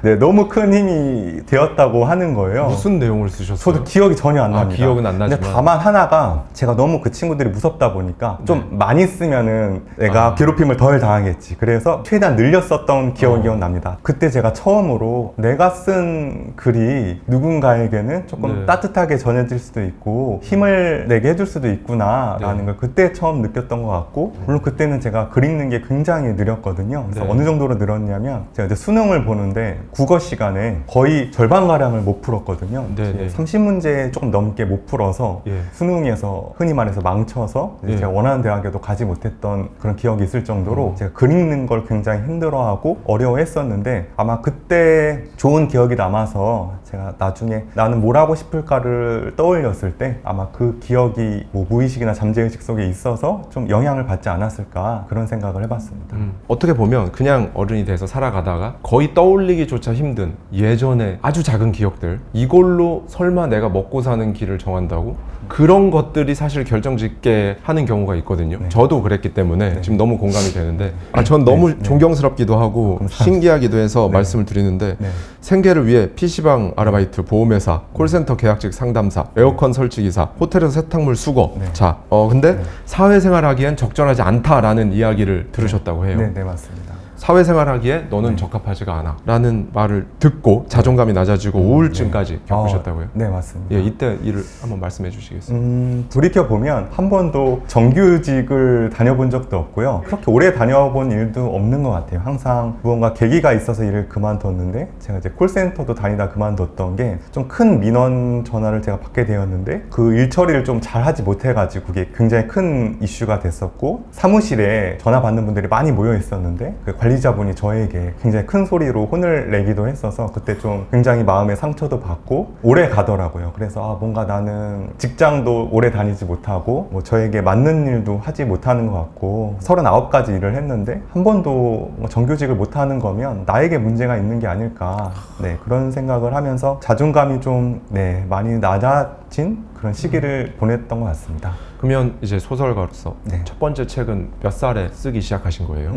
Speaker 3: 네, 너무 큰 힘이 되었다고 하는 거예요.
Speaker 4: 무슨 내용을 쓰셨어요?
Speaker 3: 저도 기억이 전혀 안 납니다.
Speaker 4: 기억은 안 나지만.
Speaker 3: 근데 다만 하나가 제가 너무 그 친구들이 무섭다 보니까 좀 많이 쓰면은 내가 괴롭힘을 덜 당하겠지. 그래서 최대한 늘렸었던 기억이 납니다. 그때 제가 처음으로 내가 쓴 글이 누군가에게는 조금
Speaker 4: 네.
Speaker 3: 따뜻하게 전해질 수도 있고 힘을 내게 해줄 수도 있구나라는
Speaker 4: 네.
Speaker 3: 걸 그때 처음 느꼈던 것 같고 물론 그때는 제가 글 읽는 게 굉장히 느렸거든요. 그래서
Speaker 4: 네.
Speaker 3: 어느 정도로 늘었냐면 제가 이제 수능을 보는데 국어 시간에 거의 절반가량을 못 풀었거든요.
Speaker 4: 네, 네.
Speaker 3: 30문제 조금 넘게 못 풀어서
Speaker 4: 예.
Speaker 3: 수능에서 흔히 말해서 망쳐서 이제
Speaker 4: 예.
Speaker 3: 제가 원하는 대학에도 가지 못했던 그런 기억이 있을 정도로 제가 글 읽는 걸 굉장히 힘들어하고 어려워했었는데 아마 그때 좋은 기억이 남아서 제가 나중에 나는 뭘 하고 싶을까를 떠올렸을 때 아마 그 기억이 뭐 무의식이나 잠재의식 속에 있어서 좀 영향을 받지 않았을까 그런 생각을 해봤습니다.
Speaker 4: 어떻게 보면 그냥 어른이 돼서 살아가다가 거의 떠올리기조차 힘든 예전에 아주 작은 기억들 이걸로 설마 내가 먹고 사는 길을 정한다고? 그런 것들이 사실 결정짓게 하는 경우가 있거든요.
Speaker 3: 네.
Speaker 4: 저도 그랬기 때문에
Speaker 3: 네.
Speaker 4: 지금 너무 공감이 되는데 전 너무 존경스럽기도 하고
Speaker 3: 감사합니다.
Speaker 4: 신기하기도 해서
Speaker 3: 네.
Speaker 4: 말씀을 드리는데
Speaker 3: 네.
Speaker 4: 생계를 위해 PC방 아르바이트, 보험회사, 콜센터 계약직 상담사, 에어컨 설치기사, 호텔에서 세탁물 수거.
Speaker 3: 네.
Speaker 4: 자, 근데
Speaker 3: 네.
Speaker 4: 사회생활하기엔 적절하지 않다라는 이야기를 들으셨다고 해요.
Speaker 3: 네, 네, 맞습니다.
Speaker 4: 사회생활하기에 너는 적합하지가 않아 라는 말을 듣고 자존감이 낮아지고 우울증까지 겪으셨다고요?
Speaker 3: 네, 맞습니다.
Speaker 4: 예, 이때 일을 한번 말씀해 주시겠어요?
Speaker 3: 돌이켜보면 한 번도 정규직을 다녀본 적도 없고요. 그렇게 오래 다녀본 일도 없는 것 같아요. 항상 무언가 계기가 있어서 일을 그만뒀는데 제가 이제 콜센터도 다니다 그만뒀던 게 좀 큰 민원 전화를 제가 받게 되었는데 그 일 처리를 좀 잘 하지 못해가지고 그게 굉장히 큰 이슈가 됐었고 사무실에 전화 받는 분들이 많이 모여 있었는데 그 관리자분이 저에게 굉장히 큰 소리로 혼을 내기도 했어서 그때 좀 굉장히 마음의 상처도 받고 오래 가더라고요. 그래서 뭔가 나는 직장도 오래 다니지 못하고 뭐 저에게 맞는 일도 하지 못하는 것 같고 39가지 일을 했는데 한 번도 뭐 정규직을 못하는 거면 나에게 문제가 있는 게 아닐까 네, 그런 생각을 하면서 자존감이 좀 네, 많이 낮아진 그런 시기를 보냈던 것 같습니다.
Speaker 4: 그러면 이제 소설가로서
Speaker 3: 네.
Speaker 4: 첫 번째 책은 몇 살에 쓰기 시작하신 거예요?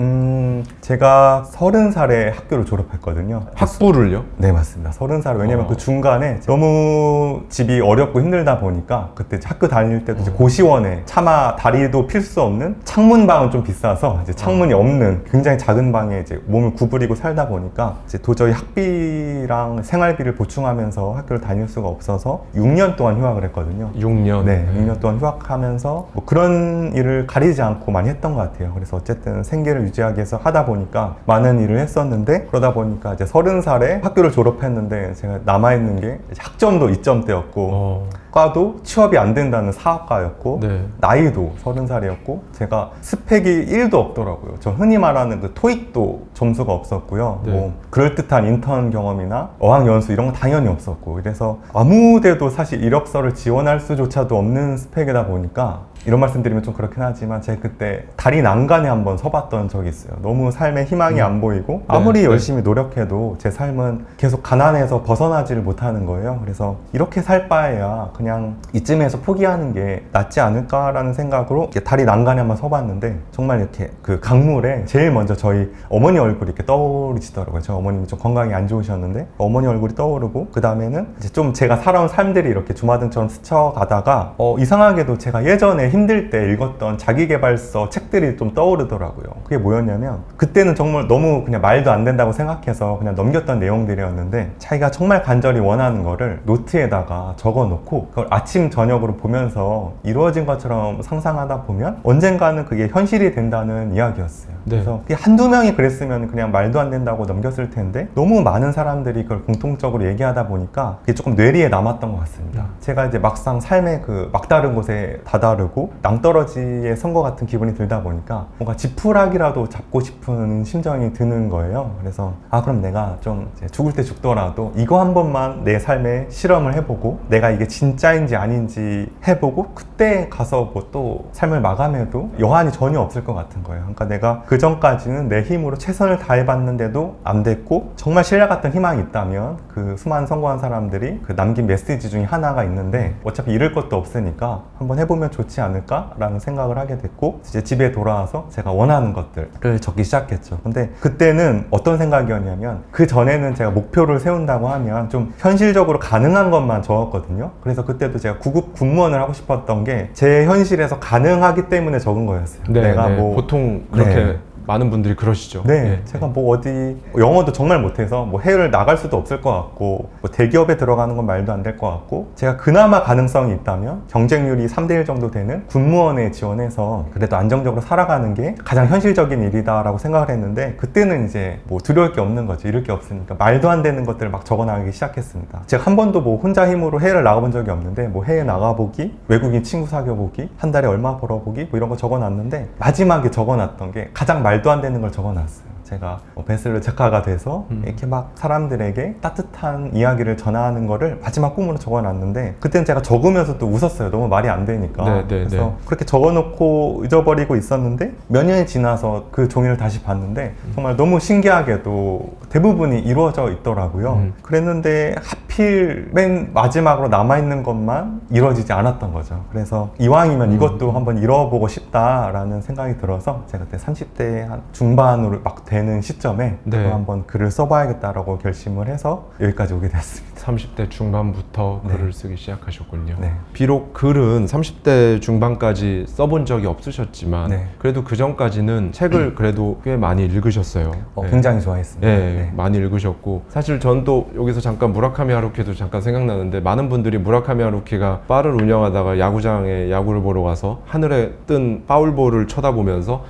Speaker 3: 제가 30살에 학교를 졸업했거든요.
Speaker 4: 학부를요?
Speaker 3: 네, 맞습니다. 30살. 왜냐면
Speaker 4: 어.
Speaker 3: 그 중간에 너무 집이 어렵고 힘들다 보니까 그때 학교 다닐 때도 이제 고시원에 차마 다리도 필 수 없는 창문방은 좀 비싸서 이제 창문이 없는 굉장히 작은 방에 이제 몸을 구부리고 살다 보니까 이제 도저히 학비랑 생활비를 보충하면서 학교를 다닐 수가 없어서 6년 동안 휴학을 했거든요.
Speaker 4: 6년.
Speaker 3: 네, 6년 동안 휴학하면서 뭐 그런 일을 가리지 않고 많이 했던 것 같아요. 그래서 어쨌든 생계를 유지하기 위해서 하다 보니까 많은 일을 했었는데 그러다 보니까 이제 30살에 학교를 졸업했는데 제가 남아있는 게 학점도 2점대였고 과도 취업이 안 된다는 사학과였고
Speaker 4: 네.
Speaker 3: 나이도 30살이었고 제가 스펙이 1도 없더라고요. 저 흔히 말하는 그 토익도 점수가 없었고요.
Speaker 4: 네.
Speaker 3: 뭐 그럴듯한 인턴 경험이나 어학연수 이런 거 당연히 없었고 그래서 아무 데도 사실 이력서를 지원할 수조차도 없는 스펙이다 보니까 이런 말씀 드리면 좀 그렇긴 하지만 제가 그때 다리 난간에 한번 서봤던 적이 있어요. 너무 삶에 희망이 안 보이고 아무리
Speaker 4: 네.
Speaker 3: 열심히 노력해도 제 삶은 계속 가난해서 벗어나지를 못하는 거예요. 그래서 이렇게 살 바에야 그냥 이쯤에서 포기하는 게 낫지 않을까라는 생각으로 이렇게 다리 난간에 한번 서봤는데 정말 이렇게 그 강물에 제일 먼저 저희 어머니 얼굴이 이렇게 떠오르시더라고요. 저 어머님이 좀 건강이 안 좋으셨는데 어머니 얼굴이 떠오르고 그 다음에는 이제 좀 제가 살아온 삶들이 이렇게 주마등처럼 스쳐가다가 이상하게도 제가 예전에 힘들 때 읽었던 자기계발서 책들이 좀 떠오르더라고요. 그게 뭐였냐면 그때는 정말 너무 그냥 말도 안 된다고 생각해서 그냥 넘겼던 내용들이었는데 자기가 정말 간절히 원하는 거를 노트에다가 적어놓고 그걸 아침 저녁으로 보면서 이루어진 것처럼 상상하다 보면 언젠가는 그게 현실이 된다는 이야기였어요.
Speaker 4: 네.
Speaker 3: 그래서 그게 한두 명이 그랬으면 그냥 말도 안 된다고 넘겼을 텐데 너무 많은 사람들이 그걸 공통적으로 얘기하다 보니까 그게 조금 뇌리에 남았던 것 같습니다. 제가 이제 막상 삶의 그 막다른 곳에 다다르고 낭떠러지에 선 것 같은 기분이 들다 보니까 뭔가 지푸라기라도 잡고 싶은 심정이 드는 거예요. 그래서 그럼 내가 좀 이제 죽을 때 죽더라도 이거 한 번만 내 삶에 실험을 해보고 내가 이게 진짜인지 아닌지 해보고 그때 가서 뭐 또 삶을 마감해도 여한이 전혀 없을 것 같은 거예요. 그러니까 내가 그 전까지는 내 힘으로 최선을 다해봤는데도 안 됐고 정말 신라 같은 희망이 있다면 그 수많은 성공한 사람들이 그 남긴 메시지 중에 하나가 있는데 어차피 잃을 것도 없으니까 한번 해보면 좋지 않을까라는 생각을 하게 됐고 이제 집에 돌아와서 제가 원하는 것들을 적기 시작했죠. 근데 그때는 어떤 생각이었냐면 그 전에는 제가 목표를 세운다고 하면 좀 현실적으로 가능한 것만 적었거든요. 그래서 그때도 제가 구급 군무원을 하고 싶었던 게 제 현실에서 가능하기 때문에 적은 거였어요.
Speaker 4: 네,
Speaker 3: 내가
Speaker 4: 네.
Speaker 3: 뭐
Speaker 4: 보통 그렇게
Speaker 3: 네.
Speaker 4: 많은 분들이 그러시죠.
Speaker 3: 네,
Speaker 4: 예.
Speaker 3: 제가 뭐 어디 영어도 정말 못해서 뭐 해외를 나갈 수도 없을 것 같고 뭐 대기업에 들어가는 건 말도 안 될 것 같고 제가 그나마 가능성이 있다면 경쟁률이 3대1 정도 되는 군무원에 지원해서 그래도 안정적으로 살아가는 게 가장 현실적인 일이다라고 생각을 했는데 그때는 이제 뭐 두려울 게 없는 거죠. 잃을 게 없으니까 말도 안 되는 것들을 막 적어나가기 시작했습니다. 제가 한 번도 뭐 혼자 힘으로 해외를 나가본 적이 없는데 뭐 해외 나가보기, 외국인 친구 사귀어보기, 한 달에 얼마 벌어보기 뭐 이런 거 적어놨는데 마지막에 적어놨던 게 가장 말도 안 되는 걸 적어놨어요. 제가 베스트셀러 작가가 돼서 이렇게 막 사람들에게 따뜻한 이야기를 전하는 거를 마지막 꿈으로 적어놨는데 그때는 제가 적으면서 또 웃었어요. 너무 말이 안 되니까.
Speaker 4: 네, 네,
Speaker 3: 그래서
Speaker 4: 네.
Speaker 3: 그렇게 적어놓고 잊어버리고 있었는데 몇 년이 지나서 그 종이를 다시 봤는데 정말 너무 신기하게도 대부분이 이루어져 있더라고요. 그랬는데 하필 맨 마지막으로 남아있는 것만 이루어지지 않았던 거죠. 그래서 이왕이면 이것도 한번 이뤄보고 싶다라는 생각이 들어서 제가 그때 30대 한 중반으로 막 되는 시점에
Speaker 4: 네.
Speaker 3: 그거 한번 글을 써봐야겠다라고 결심을 해서 여기까지 오게 됐습니다.
Speaker 4: 30대 중반부터
Speaker 3: 네.
Speaker 4: 글을 쓰기 시작하셨군요.
Speaker 3: 네.
Speaker 4: 비록 글은 30대 중반까지 써본 적이 없으셨지만
Speaker 3: 네.
Speaker 4: 그래도 그 전까지는 책을 그래도 꽤 많이 읽으셨어요. 네.
Speaker 3: 굉장히 좋아했습니다.
Speaker 4: 네, 많이 읽으셨고 사실 전 또 여기서 잠깐 무라카미 하루키도 잠깐 생각나는데 많은 분들이 무라카미 하루키가 바를 운영하다가 야구장에 야구를 보러 가서 하늘에 뜬 파울볼을 쳐다보면서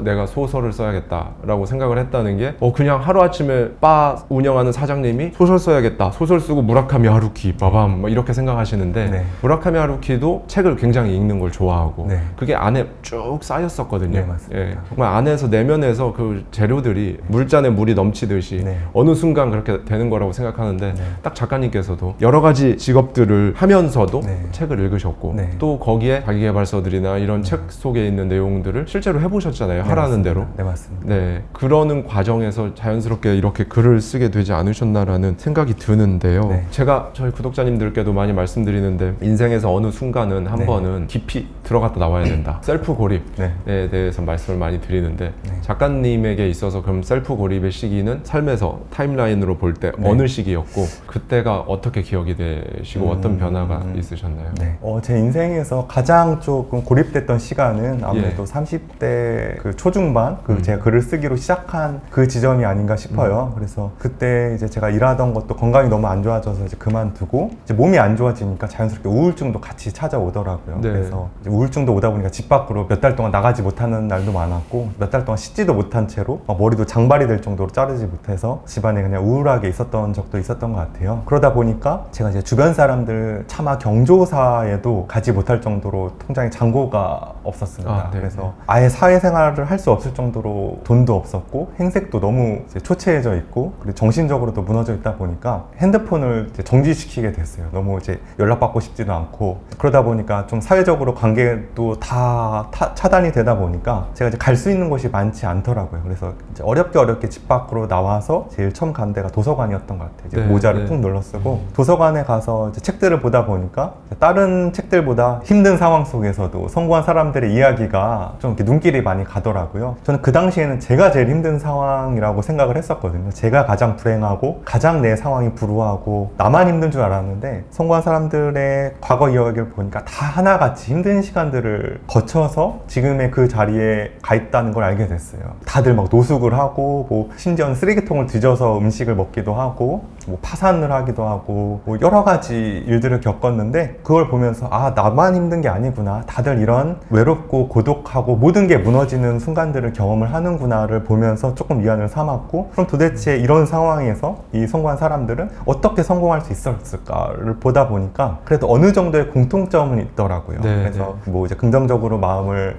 Speaker 4: 내가 소설을 써야겠다라고 생각을 했다는 게 그냥 하루아침에 바 운영하는 사장님이 소설 써야겠다 소설 쓰고 무라카미 하루키 빠밤 막 이렇게 생각하시는데
Speaker 3: 네.
Speaker 4: 무라카미 하루키도 책을 굉장히 읽는 걸 좋아하고
Speaker 3: 네.
Speaker 4: 그게 안에 쭉 쌓였었거든요.
Speaker 3: 네, 맞습니다.
Speaker 4: 예, 정말 안에서 내면에서 그 재료들이 물잔에 물이 넘치듯이
Speaker 3: 네.
Speaker 4: 어느 순간 그렇게 되는 거라고 생각하는데
Speaker 3: 네.
Speaker 4: 딱 작가님께서도 여러 가지 직업들을 하면서도
Speaker 3: 네.
Speaker 4: 책을 읽으셨고
Speaker 3: 네.
Speaker 4: 또 거기에 자기계발서들이나 이런 책 속에 있는 내용들을 실제로 해보셨잖아요. 하라는
Speaker 3: 맞습니다.
Speaker 4: 대로.
Speaker 3: 네, 맞습니다.
Speaker 4: 네, 그러는 과정에서 자연스럽게 이렇게 글을 쓰게 되지 않으셨나라는 생각이 드는데요.
Speaker 3: 네.
Speaker 4: 제가 저희 구독자님들께도 많이 말씀드리는데 인생에서 어느 순간은 한
Speaker 3: 네.
Speaker 4: 번은 깊이 들어갔다 나와야 된다. 셀프 고립에
Speaker 3: 네.
Speaker 4: 대해서 말씀을 많이 드리는데
Speaker 3: 네.
Speaker 4: 작가님에게 있어서 그럼 셀프 고립의 시기는 삶에서 타임라인으로 볼 때
Speaker 3: 네.
Speaker 4: 어느 시기였고 그때가 어떻게 기억이 되시고 어떤 변화가 있으셨나요?
Speaker 3: 네. 제 인생에서 가장 조금 고립됐던 시간은 아무래도
Speaker 4: 예.
Speaker 3: 30대 그 초중반 제가 글을 쓰기로 시작한 그 지점이 아닌가 싶어요. 그래서 그때 이제 제가 일하던 것도 건강이 너무 안 좋아져서 이제 그만두고 이제 몸이 안 좋아지니까 자연스럽게 우울증도 같이 찾아오더라고요.
Speaker 4: 네.
Speaker 3: 그래서 이제 우울증도 오다 보니까 집 밖으로 몇 달 동안 나가지 못하는 날도 많았고 몇 달 동안 씻지도 못한 채로 막 머리도 장발이 될 정도로 자르지 못해서 집안에 그냥 우울하게 있었던 적도 있었던 것 같아요. 그러다 보니까 제가 이제 주변 사람들 차마 경조사에도 가지 못할 정도로 통장에 잔고가 없었습니다.
Speaker 4: 아, 네,
Speaker 3: 그래서 아예 사회생활을 할 수 없을 정도로 돈도 없었고 행색도 너무 이제 초췌해져 있고 그리고 정신적으로도 무너져 있다 보니까 핸드폰을 이제 정지시키게 됐어요. 너무 이제 연락받고 싶지도 않고 그러다 보니까 좀 사회적으로 관계도 다 차단이 되다 보니까 제가 이제 갈 수 있는 곳이 많지 않더라고요. 그래서 이제 어렵게 집 밖으로 나와서 제일 처음 간 데가 도서관이었던 것 같아요. 이제
Speaker 4: 네,
Speaker 3: 모자를
Speaker 4: 네.
Speaker 3: 푹 눌러 쓰고 도서관에 가서 이제 책들을 보다 보니까 다른 책들보다 힘든 상황 속에서도 성공한 사람들의 이야기가 좀 이렇게 눈길이 많이 가더라고요. 저는 그 당시에는 제가 제일 힘든 상황이라고 생각을 했었거든요. 제가 가장 불행하고 가장 내 상황이 불우하고 나만 힘든 줄 알았는데 성공한 사람들의 과거 이야기를 보니까 다 하나같이 힘든 시간들을 거쳐서 지금의 그 자리에 가 있다는 걸 알게 됐어요. 다들 막 노숙을 하고 뭐 심지어는 쓰레기통을 뒤져서 음식을 먹기도 하고 뭐 파산을 하기도 하고 뭐 여러 가지 일들을 겪었는데 그걸 보면서 아 나만 힘든 게 아니구나, 다들 이런 외롭고 고독하고 모든 게 무너지는 순간들을 경험을 하는구나를 보면서 조금 위안을 삼았고, 그럼 도대체 이런 상황에서 이 성공한 사람들은 어떻게 성공할 수 있었을까를 보다 보니까 그래도 어느 정도의 공통점은 있더라고요.
Speaker 4: 네,
Speaker 3: 그래서 뭐 이제 긍정적으로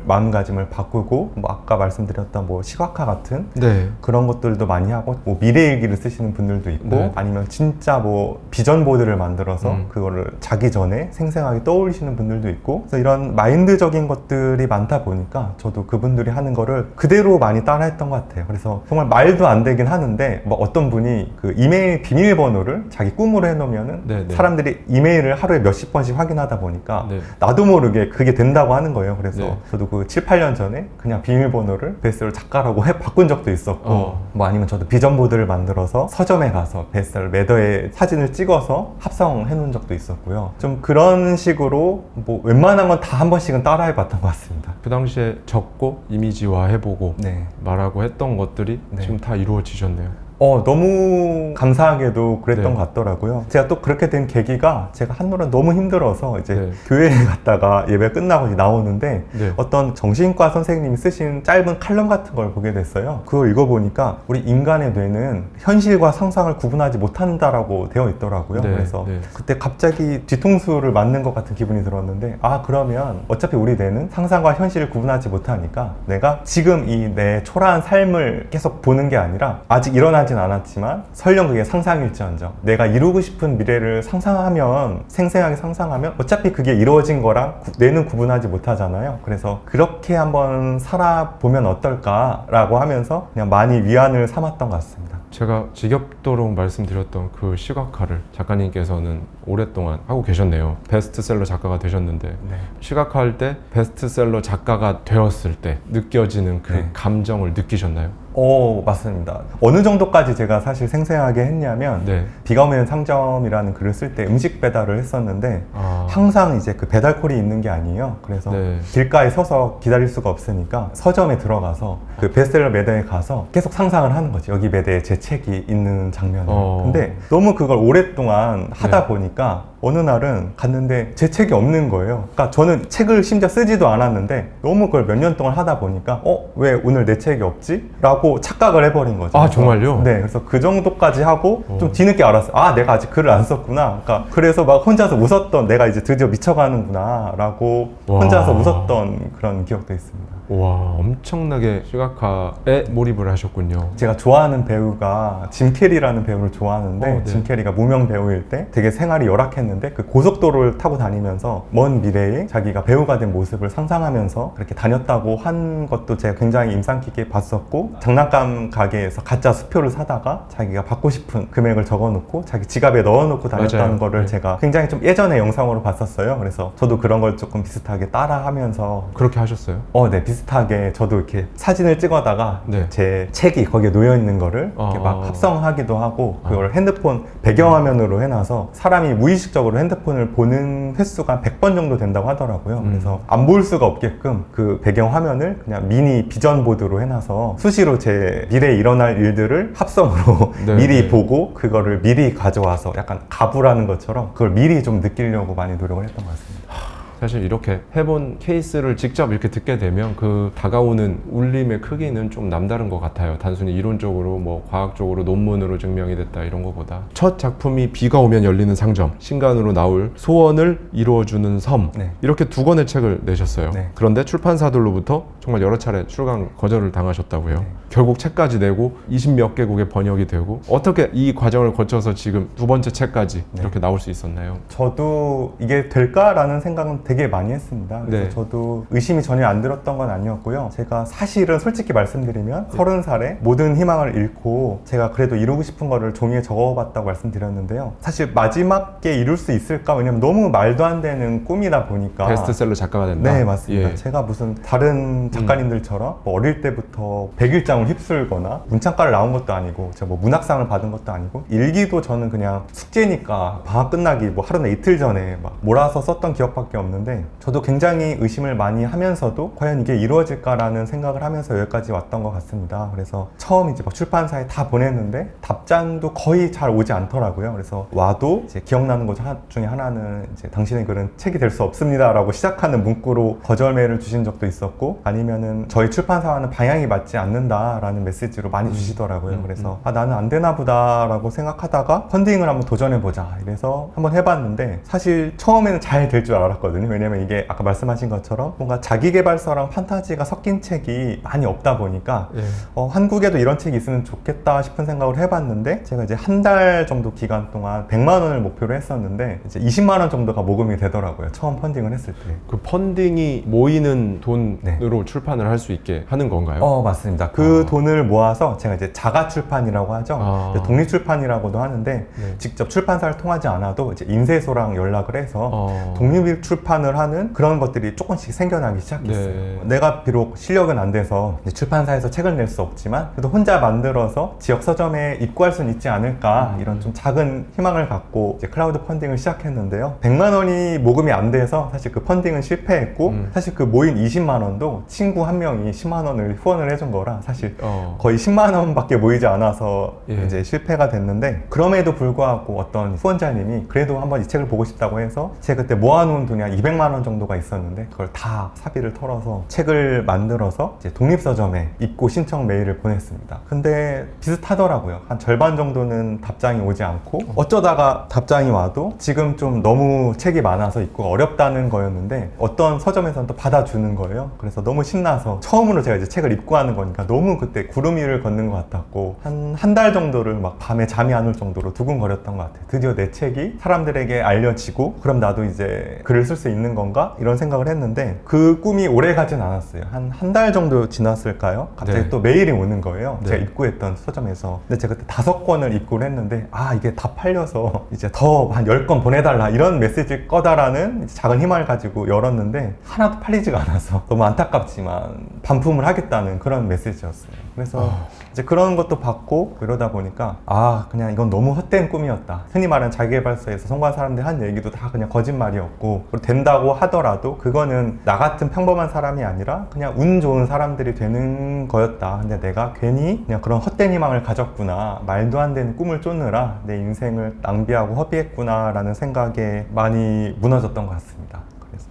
Speaker 3: 마음가짐을 바꾸고 뭐 아까 말씀드렸던 뭐 시각화 같은
Speaker 4: 네.
Speaker 3: 그런 것들도 많이 하고 뭐 미래일기를 쓰시는 분들도 있고
Speaker 4: 네.
Speaker 3: 아니면 진짜 뭐 비전 보드를 만들어서
Speaker 4: 음.
Speaker 3: 그거를 자기 전에 생생하게 떠올리시는 분들도 있고, 그래서 이런 마인드적인 것들이 많다 보니까 저도 그분들이 하는 거를 그대로 많이 따라했던 것 같아요. 그래서 정말 말도 안 되긴 하는데 뭐 어떤 분이 그 이메일 비밀번호를 자기 꿈으로 해놓으면은
Speaker 4: 네, 네.
Speaker 3: 사람들이 이메일을 하루에 몇십 번씩 확인하다 보니까
Speaker 4: 네.
Speaker 3: 나도 모르게 그게 된다고 하는 거예요. 그래서
Speaker 4: 네.
Speaker 3: 저도 그 7, 8년 전에 그냥 비밀번호를 베스트셀러 작가라고 바꾼 적도 있었고 뭐 아니면 저도 비전보드를 만들어서 서점에 가서 베스트셀러 매더에 사진을 찍어서 합성해 놓은 적도 있었고요. 좀 그런 식으로 뭐 웬만한 건 다 한 번씩은 따라해 봤던 것 같습니다.
Speaker 4: 그 당시에 적고 이미지화 해보고
Speaker 3: 네.
Speaker 4: 말하고 했던 것들이
Speaker 3: 네.
Speaker 4: 지금 다 이루어지셨네요.
Speaker 3: 너무 감사하게도 그랬던
Speaker 4: 네.
Speaker 3: 것 같더라고요. 제가 또 그렇게 된 계기가 제가 한노란 너무 힘들어서 이제
Speaker 4: 네.
Speaker 3: 교회에 갔다가 예배 끝나고 이제 나오는데
Speaker 4: 네.
Speaker 3: 어떤 정신과 선생님이 쓰신 짧은 칼럼 같은 걸 보게 됐어요. 그걸 읽어보니까 우리 인간의 뇌는 현실과 상상을 구분하지 못한다라고 되어 있더라고요.
Speaker 4: 네.
Speaker 3: 그래서
Speaker 4: 네.
Speaker 3: 그때 갑자기 뒤통수를 맞는 것 같은 기분이 들었는데, 아 그러면 어차피 우리 뇌는 상상과 현실을 구분하지 못하니까 내가 지금 이 내 초라한 삶을 계속 보는 게 아니라 아직 일어나진 않았지만 설령 그게 상상일지언정 내가 이루고 싶은 미래를 상상하면, 생생하게 상상하면 어차피 그게 이루어진 거랑 뇌는 구분하지 못하잖아요. 그래서 그렇게 한번 살아보면 어떨까라고 하면서 그냥 많이 위안을 삼았던 것 같습니다.
Speaker 4: 제가 지겹도록 말씀드렸던 그 시각화를 작가님께서는 오랫동안 하고 계셨네요. 베스트셀러 작가가 되셨는데
Speaker 3: 네.
Speaker 4: 시각화할 때 베스트셀러 작가가 되었을 때 느껴지는 그
Speaker 3: 네.
Speaker 4: 감정을 느끼셨나요?
Speaker 3: 맞습니다. 어느 정도까지 제가 사실 생생하게 했냐면
Speaker 4: 네.
Speaker 3: 비가 오면 상점이라는 글을 쓸 때 음식 배달을 했었는데
Speaker 4: 아,
Speaker 3: 항상 이제 그 배달콜이 있는 게 아니에요. 그래서
Speaker 4: 네.
Speaker 3: 길가에 서서 기다릴 수가 없으니까 서점에 들어가서 그 베스트셀러 매대에 가서 계속 상상을 하는 거지. 여기 매대에 제 책이 있는 장면을. 근데 너무 그걸 오랫동안 하다
Speaker 4: 네.
Speaker 3: 보니까 어느 날은 갔는데 제 책이 없는 거예요. 그러니까 저는 책을 심지어 쓰지도 않았는데 너무 그걸 몇 년 동안 하다 보니까 왜 오늘 내 책이 없지? 라고 착각을 해버린 거죠.
Speaker 4: 아,
Speaker 3: 그래서
Speaker 4: 정말요?
Speaker 3: 네, 그래서 그 정도까지 하고 좀 뒤늦게 알았어요. 아, 내가 아직 글을 안 썼구나. 그러니까 그래서 막 혼자서 웃었던, 내가 이제 드디어 미쳐가는구나 라고
Speaker 4: 와.
Speaker 3: 혼자서 웃었던 그런 기억도 있습니다.
Speaker 4: 와, 엄청나게 시각화에 몰입을 하셨군요.
Speaker 3: 제가 좋아하는 배우가 짐 캐리라는 배우를 좋아하는데
Speaker 4: 네.
Speaker 3: 짐 캐리가 무명 배우일 때 되게 생활이 열악했는데 그 고속도로를 타고 다니면서 먼 미래에 자기가 배우가 된 모습을 상상하면서 그렇게 다녔다고 한 것도 제가 굉장히 인상 깊게 봤었고, 장난감 가게에서 가짜 수표를 사다가 자기가 받고 싶은 금액을 적어놓고 자기 지갑에 넣어놓고 다녔다는
Speaker 4: 맞아요.
Speaker 3: 거를
Speaker 4: 네.
Speaker 3: 제가 굉장히 좀 예전에 영상으로 봤었어요. 그래서 저도 그런 걸 조금 비슷하게 따라하면서
Speaker 4: 그렇게 하셨어요?
Speaker 3: 네, 비슷하게 비슷하게 저도 이렇게 사진을 찍어다가
Speaker 4: 네.
Speaker 3: 제 책이 거기에 놓여 있는 거를 이렇게 막 합성하기도 하고 그걸 핸드폰 배경화면으로 해놔서 사람이 무의식적으로 핸드폰을 보는 횟수가 100번 정도 된다고 하더라고요. 그래서 안 볼 수가 없게끔 그 배경화면을 그냥 미니 비전 보드로 해놔서 수시로 제 미래에 일어날 일들을 합성으로
Speaker 4: 네,
Speaker 3: 미리
Speaker 4: 네.
Speaker 3: 보고 그거를 미리 가져와서 약간 가부라는 것처럼 그걸 미리 좀 느끼려고 많이 노력을 했던 것 같습니다.
Speaker 4: 사실 이렇게 해본 케이스를 직접 이렇게 듣게 되면 그 다가오는 울림의 크기는 좀 남다른 것 같아요. 단순히 이론적으로 뭐 과학적으로 논문으로 증명이 됐다 이런 것보다 첫 작품이 비가 오면 열리는 상점, 신간으로 나올 소원을 이루어주는 섬
Speaker 3: 네.
Speaker 4: 이렇게 2권의 책을 내셨어요.
Speaker 3: 네.
Speaker 4: 그런데 출판사들로부터 정말 여러 차례 출간 거절을 당하셨다고요.
Speaker 3: 네.
Speaker 4: 결국 책까지 내고 20몇 개국에 번역이 되고 어떻게 이 과정을 거쳐서 지금 2번째 책까지
Speaker 3: 네.
Speaker 4: 이렇게 나올 수 있었나요?
Speaker 3: 저도 이게 될까라는 생각은 되게 많이 했습니다. 그래서
Speaker 4: 네.
Speaker 3: 저도 의심이 전혀 안 들었던 건 아니었고요. 제가 사실은 솔직히 말씀드리면 30살에 모든 희망을 잃고 제가 그래도 이루고 싶은 거를 종이에 적어봤다고 말씀드렸는데요. 사실 마지막에 이룰 수 있을까? 왜냐면 너무 말도 안 되는 꿈이다 보니까.
Speaker 4: 베스트셀러 작가가 된다?
Speaker 3: 네, 맞습니다.
Speaker 4: 예.
Speaker 3: 제가 무슨 다른 작가님들처럼 뭐 어릴 때부터 100일장을 휩쓸거나 문창과를 나온 것도 아니고 제가 뭐 문학상을 받은 것도 아니고 일기도 저는 그냥 숙제니까 방학 끝나기 뭐 하루나 이틀 전에 막 몰아서 썼던 기억밖에 없는데 저도 굉장히 의심을 많이 하면서도 과연 이게 이루어질까라는 생각을 하면서 여기까지 왔던 것 같습니다. 그래서 처음 이제 막 출판사에 다 보냈는데 답장도 거의 잘 오지 않더라고요. 그래서 와도 이제 기억나는 것 중에 하나는 이제 당신의 글은 책이 될 수 없습니다라고 시작하는 문구로 거절 메일을 주신 적도 있었고 아니면은 저희 출판사와는 방향이 맞지 않는다라는 메시지로 많이 주시더라고요. 그래서 아 나는 안 되나 보다라고 생각하다가 펀딩을 한번 도전해보자 이래서 한번 해봤는데 사실 처음에는 잘 될 줄 알았거든요. 왜냐면 이게 아까 말씀하신 것처럼 뭔가 자기계발서랑 판타지가 섞인 책이 많이 없다 보니까
Speaker 4: 예.
Speaker 3: 한국에도 이런 책이 있으면 좋겠다 싶은 생각을 해봤는데 제가 이제 한 달 정도 기간 동안 100만 원을 목표로 했었는데 이제 20만 원 정도가 모금이 되더라고요. 처음 펀딩을 했을 때.
Speaker 4: 그 펀딩이 모이는 돈으로
Speaker 3: 네.
Speaker 4: 출판을 할 수 있게 하는 건가요?
Speaker 3: 맞습니다. 그 돈을 모아서 제가 이제 자가 출판이라고 하죠.
Speaker 4: 아.
Speaker 3: 이제 독립 출판이라고도 하는데
Speaker 4: 네.
Speaker 3: 직접 출판사를 통하지 않아도 이제 인쇄소랑 연락을 해서 독립 출판을 하는 그런 것들이 조금씩 생겨나기 시작했어요.
Speaker 4: 네.
Speaker 3: 내가 비록 실력은 안 돼서 이제 출판사에서 책을 낼 수 없지만 그래도 혼자 만들어서 지역 서점에 입고할 수는 있지 않을까 이런 좀 작은 희망을 갖고 이제 클라우드 펀딩을 시작했는데요. 100만 원이 모금이 안 돼서 사실 그 펀딩은 실패했고 사실 그 모인 20만 원도 친구 한 명이 10만 원을 후원을 해준 거라 사실 거의 10만 원밖에 모이지 않아서
Speaker 4: 예.
Speaker 3: 이제 실패가 됐는데 그럼에도 불구하고 어떤 후원자님이 그래도 한번 이 책을 보고 싶다고 해서 제가 그때 모아놓은 돈이 한 200만 원 정도가 있었는데 그걸 다 사비를 털어서 책을 만들어서 이제 독립서점에 입고 신청 메일을 보냈습니다. 근데 비슷하더라고요. 한 절반 정도는 답장이 오지 않고 어쩌다가 답장이 와도 지금 좀 너무 책이 많아서 입고가 어렵다는 거였는데 어떤 서점에서는 또 받아주는 거예요. 그래서 너무 신나서 처음으로 제가 이제 책을 입고하는 거니까 너무 그때 구름 위를 걷는 것 같았고 한 달 정도를 막 밤에 잠이 안 올 정도로 두근거렸던 것 같아요. 드디어 내 책이 사람들에게 알려지고 그럼 나도 이제 글을 쓸 수 있는 건가? 이런 생각을 했는데 그 꿈이 오래 가진 않았어요. 한 달 정도 지났을까요? 갑자기
Speaker 4: 네.
Speaker 3: 또 메일이 오는 거예요.
Speaker 4: 네.
Speaker 3: 제가 입고했던 서점에서. 근데 제가 그때 5권을 입고를 했는데 이게 다 팔려서 이제 더 한 10권 보내달라 이런 메시지일 거다라는 작은 희망을 가지고 열었는데 하나도 팔리지가 않아서 너무 안타깝지만 반품을 하겠다는 그런 메시지였어요. 그래서 이제 그런 것도 받고 이러다 보니까 그냥 이건 너무 헛된 꿈이었다. 흔히 말하는 자기계발서에서 성공한 사람들이 한 얘기도 다 그냥 거짓말이었고 그리고 된다고 하더라도 그거는 나 같은 평범한 사람이 아니라 그냥 운 좋은 사람들이 되는 거였다. 근데 내가 괜히 그냥 그런 헛된 희망을 가졌구나. 말도 안 되는 꿈을 쫓느라 내 인생을 낭비하고 허비했구나 라는 생각에 많이 무너졌던 것 같습니다. 그래서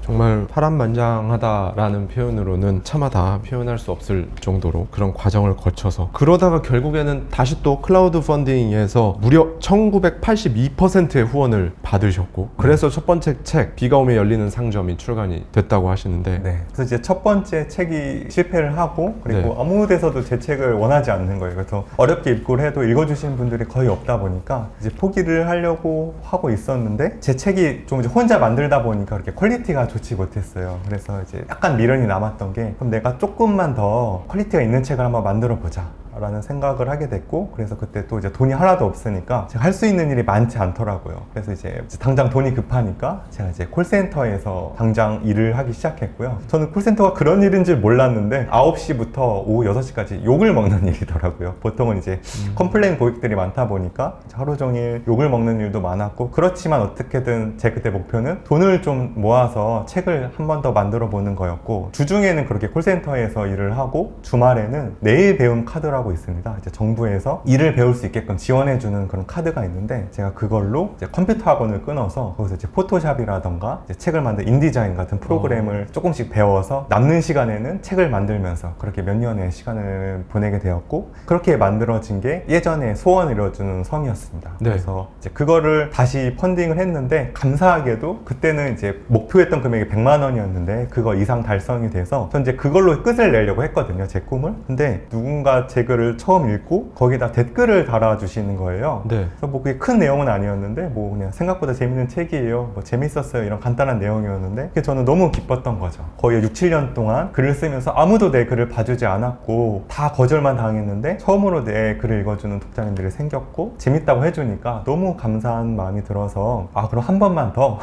Speaker 4: 정말 파란만장하다라는 표현으로는 차마 다 표현할 수 없을 정도로 그런 과정을 거쳐서 그러다가 결국에는 다시 또 클라우드 펀딩에서 무려 1982%의 후원을 받으셨고 그래서 첫 번째 책 비가 오면 열리는 상점이 출간이 됐다고 하시는데
Speaker 3: 네. 그래서 이제 첫 번째 책이 실패를 하고 그리고
Speaker 4: 네.
Speaker 3: 아무 데서도 제 책을 원하지 않는 거예요. 그래서 어렵게 입고를 해도 읽어주시는 분들이 거의 없다 보니까 이제 포기를 하려고 하고 있었는데 제 책이 좀 이제 혼자 만들다 보니까 그렇게 퀄리티가 좋지 못했어요. 그래서 이제 약간 미련이 남았던 게 그럼 내가 조금만 더 퀄리티가 있는 책을 한번 만들어 보자 라는 생각을 하게 됐고, 그래서 그때 또 이제 돈이 하나도 없으니까 제가 할 수 있는 일이 많지 않더라고요. 그래서 이제 당장 돈이 급하니까 제가 이제 콜센터에서 당장 일을 하기 시작했고요. 저는 콜센터가 그런 일인 줄 몰랐는데 9시부터 오후 6시까지 욕을 먹는 일이더라고요. 보통은 이제 컴플레인 고객들이 많다 보니까 하루 종일 욕을 먹는 일도 많았고, 그렇지만 어떻게든 제 그때 목표는 돈을 좀 모아서 책을 한 번 더 만들어 보는 거였고, 주중에는 그렇게 콜센터에서 일을 하고 주말에는 내일 배움 카드라고 있습니다. 이제 정부에서 일을 배울 수 있게끔 지원해주는 그런 카드가 있는데, 제가 그걸로 이제 컴퓨터 학원을 끊어서 거기서 이제 포토샵이라던가 이제 책을 만든 인디자인 같은 프로그램을 조금씩 배워서 남는 시간에는 책을 만들면서 그렇게 몇 년의 시간을 보내게 되었고, 그렇게 만들어진 게 예전에 소원을 이뤄주는 섬이었습니다.
Speaker 4: 네.
Speaker 3: 그래서 이제 그거를 다시 펀딩을 했는데, 감사하게도 그때는 이제 목표했던 금액이 100만 원이었는데 그거 이상 달성이 돼서 전 이제 그걸로 끝을 내려고 했거든요, 제 꿈을. 근데 누군가 제 글을 처음 읽고 거기다 댓글을 달아주시는 거예요.
Speaker 4: 네.
Speaker 3: 그래서 뭐 그게 큰 내용은 아니었는데 뭐 그냥 생각보다 재밌는 책이에요, 뭐 재밌었어요, 이런 간단한 내용이었는데, 그게 저는 너무 기뻤던 거죠. 거의 6-7년 동안 글을 쓰면서 아무도 내 글을 봐주지 않았고 다 거절만 당했는데 처음으로 내 글을 읽어주는 독자님들이 생겼고 재밌다고 해주니까 너무 감사한 마음이 들어서, 아 그럼 한 번만 더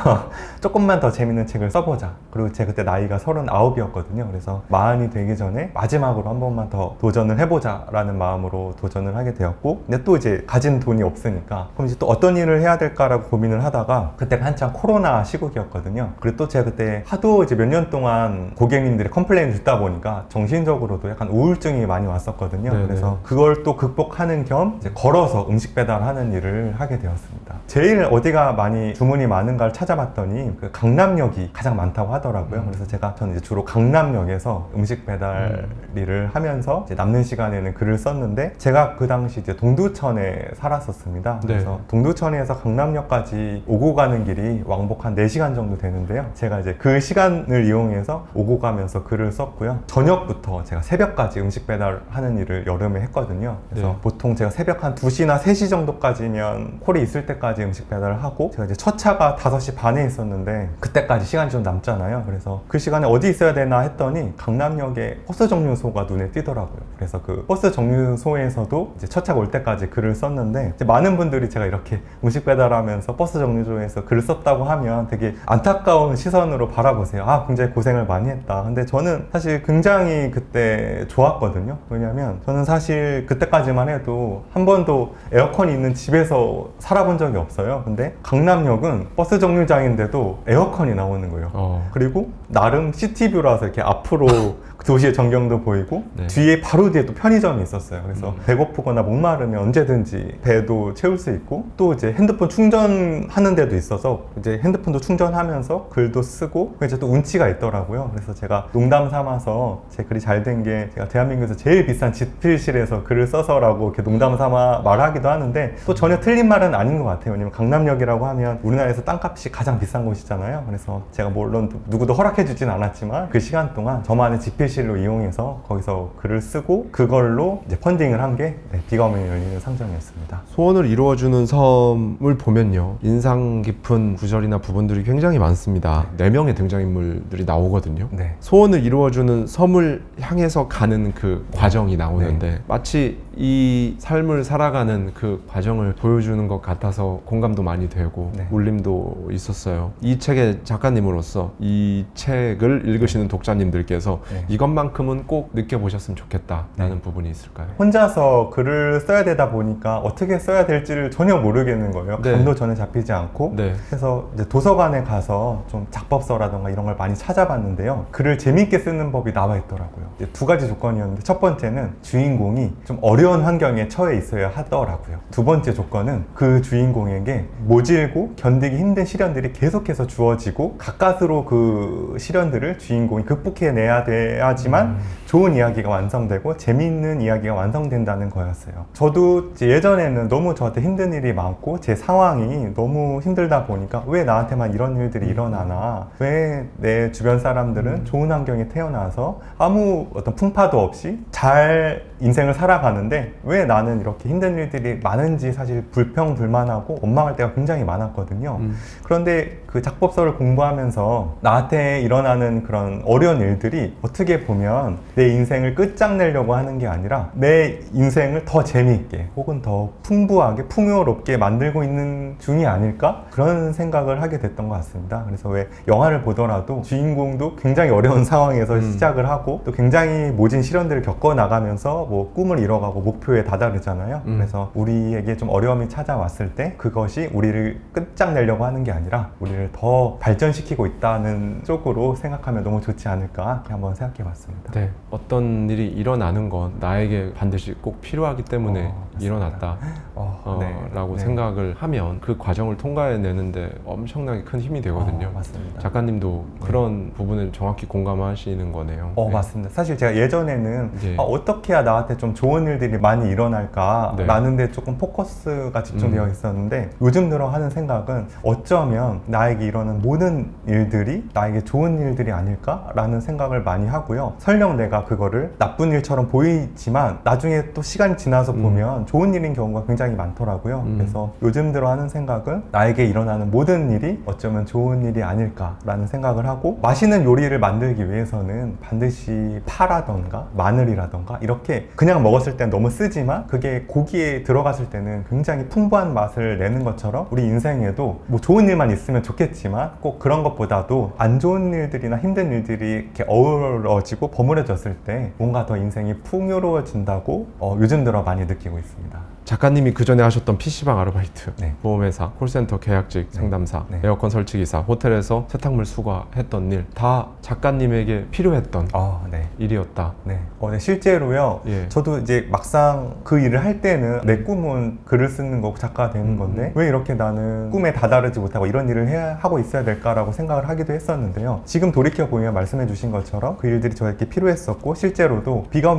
Speaker 3: 조금만 더 재밌는 책을 써보자. 그리고 제가 그때 나이가 39이었거든요. 그래서 40이 되기 전에 마지막으로 한 번만 더 도전을 해보자 라는 마음으로 도전을 하게 되었고, 근데 또 이제 가진 돈이 없으니까 그럼 이제 또 어떤 일을 해야 될까라고 고민을 하다가, 그때가 한창 코로나 시국이었거든요. 그리고 또 제가 그때 하도 이제 몇 년 동안 고객님들의 컴플레인을 듣다 보니까 정신적으로도 약간 우울증이 많이 왔었거든요.
Speaker 4: 네네.
Speaker 3: 그래서 그걸 또 극복하는 겸 이제 걸어서 음식 배달하는 일을 하게 되었습니다. 제일 어디가 많이 주문이 많은가를 찾아봤더니 그 강남역이 가장 많다고 하더라고요. 그래서 저는 이제 주로 강남역에서 음식 배달 일을 하면서 이제 남는 시간에는 글을 썼는데, 제가 그 당시 이제 동두천에 살았었습니다.
Speaker 4: 네.
Speaker 3: 그래서 동두천에서 강남역까지 오고 가는 길이 왕복 한 4시간 정도 되는데요. 제가 이제 그 시간을 이용해서 오고 가면서 글을 썼고요. 저녁부터 제가 새벽까지 음식 배달하는 일을 여름에 했거든요. 그래서
Speaker 4: 네.
Speaker 3: 보통 제가 새벽 한 2시나 3시 정도까지면 콜이 있을 때까지 음식 배달을 하고, 제가 이제 첫 차가 5시 반에 있었는데 그때까지 시간이 좀 남잖아요. 그래서 그 시간에 어디 있어야 되나 했더니 강남역에 버스 정류소가 눈에 띄더라고요. 그래서 그 버스 정류소에서도 이제 첫 차가 올 때까지 글을 썼는데, 이제 많은 분들이 제가 이렇게 음식 배달하면서 버스 정류소에서 글을 썼다고 하면 되게 안타까운 시선으로 바라보세요. 아, 굉장히 고생을 많이 했다. 근데 저는 사실 굉장히 그때 좋았거든요. 왜냐면 저는 사실 그때까지만 해도 한 번도 에어컨이 있는 집에서 살아본 적이 없어요. 근데 강남역은 버스 정류장인데도 에어컨이 나오는 거예요. 그리고 나름 시티뷰라서 이렇게 앞으로 도시의 전경도 보이고,
Speaker 4: 네.
Speaker 3: 뒤에 바로 뒤에 또 편의점이 있었어요. 그래서 배고프거나 목마르면 언제든지 배도 채울 수 있고, 또 이제 핸드폰 충전하는 데도 있어서 이제 핸드폰도 충전하면서 글도 쓰고, 이제 또 운치가 있더라고요. 그래서 제가 농담 삼아서 제 글이 잘 된 게 제가 대한민국에서 제일 비싼 집필실에서 글을 써서라고 이렇게 농담 삼아 말하기도 하는데, 또 전혀 틀린 말은 아닌 것 같아요. 왜냐면 강남역이라고 하면 우리나라에서 땅값이 가장 비싼 곳이잖아요. 그래서 제가 물론 누구도 허락해 주진 않았지만 그 시간 동안 저만의 집필실로 이용해서 거기서 글을 쓰고, 그걸로 이제 펀딩을 한 게 비가 오면 열리는 상점이었습니다.
Speaker 4: 소원을 이루어주는 섬을 보면요, 인상 깊은 구절이나 부분들이 굉장히 많습니다. 4명의 등장인물들이 나오거든요.
Speaker 3: 네.
Speaker 4: 소원을 이루어주는 섬을 향해서 가는 그 과정이 나오는데, 마치 이 삶을 살아가는 그 과정을 보여주는 것 같아서 공감도 많이 되고
Speaker 3: 네.
Speaker 4: 울림도 있었어요. 이 책의 작가님으로서 이 책을 읽으시는 독자님들께서
Speaker 3: 네.
Speaker 4: 이것만큼은 꼭 느껴보셨으면 좋겠다라는 부분이 있을까요?
Speaker 3: 혼자서 글을 써야 되다 보니까 어떻게 써야 될지를 전혀 모르겠는 거예요.
Speaker 4: 네.
Speaker 3: 감도 전혀 잡히지 않고.
Speaker 4: 네.
Speaker 3: 그래서 이제 도서관에 가서 좀 작법서라던가 이런 걸 많이 찾아봤는데요. 글을 재밌게 쓰는 법이 나와 있더라고요. 이제 2가지 조건이었는데, 첫 번째는 주인공이 좀 어려운 환경에 처해 있어야 하더라고요. 2번째 조건은 그 주인공에게 모질고 견디기 힘든 시련들이 계속해서 주어지고, 가까스로 그 시련들을 주인공이 극복해내야 돼야지만 좋은 이야기가 완성되고 재미있는 이야기가 완성된다는 거였어요. 저도 이제 예전에는 너무 저한테 힘든 일이 많고 제 상황이 너무 힘들다 보니까 왜 나한테만 이런 일들이 일어나나, 왜 내 주변 사람들은 좋은 환경에 태어나서 아무 어떤 풍파도 없이 잘 인생을 살아가는데 있는데 왜 나는 이렇게 힘든 일들이 많은지 사실 불평불만하고 원망할 때가 굉장히 많았거든요. 그런데 그 작법서를 공부하면서 나한테 일어나는 그런 어려운 일들이 어떻게 보면 내 인생을 끝장내려고 하는 게 아니라 내 인생을 더 재미있게 혹은 더 풍부하게 풍요롭게 만들고 있는 중이 아닐까? 그런 생각을 하게 됐던 것 같습니다. 그래서 왜 영화를 보더라도 주인공도 굉장히 어려운 상황에서 시작을 하고 또 굉장히 모진 시련들을 겪어 나가면서 뭐 꿈을 이뤄가고 목표에 다다르잖아요. 그래서 우리에게 좀 어려움이 찾아왔을 때 그것이 우리를 끝장내려고 하는 게 아니라 우리를 더 발전시키고 있다는 쪽으로 생각하면 너무 좋지 않을까 이렇게 한번 생각해 봤습니다.
Speaker 4: 네, 어떤 일이 일어나는 건 나에게 반드시 꼭 필요하기 때문에
Speaker 3: 맞습니다.
Speaker 4: 일어났다
Speaker 3: 네.
Speaker 4: 라고
Speaker 3: 네.
Speaker 4: 생각을 하면 그 과정을 통과해내는데 엄청나게 큰 힘이 되거든요.
Speaker 3: 맞습니다.
Speaker 4: 작가님도 그런 부분을 정확히 공감하시는 거네요. 네.
Speaker 3: 맞습니다. 사실 제가 예전에는
Speaker 4: 예.
Speaker 3: 어떻게 해야 나한테 좀 좋은 일들이 많이 일어날까
Speaker 4: 네.
Speaker 3: 라는데 조금 포커스가 집중되어 있었는데 요즘 들어 하는 생각은 어쩌면 나에게 일어나는 모든 일들이 나에게 좋은 일들이 아닐까라는 생각을 많이 하고요. 설령 내가 그거를 나쁜 일처럼 보이지만 나중에 또 시간이 지나서 보면 좋은 일인 경우가 굉장히 많더라고요. 그래서 요즘 들어 하는 생각은 나에게 일어나는 모든 일이 어쩌면 좋은 일이 아닐까라는 생각을 하고 맛있는 요리를 만들기 위해서는 반드시 파라던가 마늘이라던가 이렇게 그냥 먹었을 땐 너무 쓰지만 그게 고기에 들어갔을 때는 굉장히 풍부한 맛을 내는 것처럼 우리 인생에도 뭐 좋은 일만 있으면 좋겠지만 꼭 그런 것보다도 안 좋은 일들이나 힘든 일들이 이렇게 어우러지고 버무려졌을 때 뭔가 더 인생이 풍요로워진다고 요즘 들어 많이 느끼고 있습니다.
Speaker 4: 작가님이 그 전에 하셨던 PC방 아르바이트,
Speaker 3: 네.
Speaker 4: 보험회사, 콜센터 계약직 상담사,
Speaker 3: 네.
Speaker 4: 에어컨 설치기사, 호텔에서 세탁물 수거했던 일 다 작가님에게 필요했던
Speaker 3: 네.
Speaker 4: 일이었다.
Speaker 3: 네. 네, 실제로요.
Speaker 4: 예.
Speaker 3: 저도 이제 막상 그 일을 할 때는 내 꿈은 글을 쓰는 거고 작가가 되는 건데 왜 이렇게 나는 꿈에 다다르지 못하고 이런 일을 하고 있어야 될까라고 생각을 하기도 했었는데요. 지금 돌이켜보면 말씀해 주신 것처럼 그 일들이 저에게 필요했었고 실제로도 비가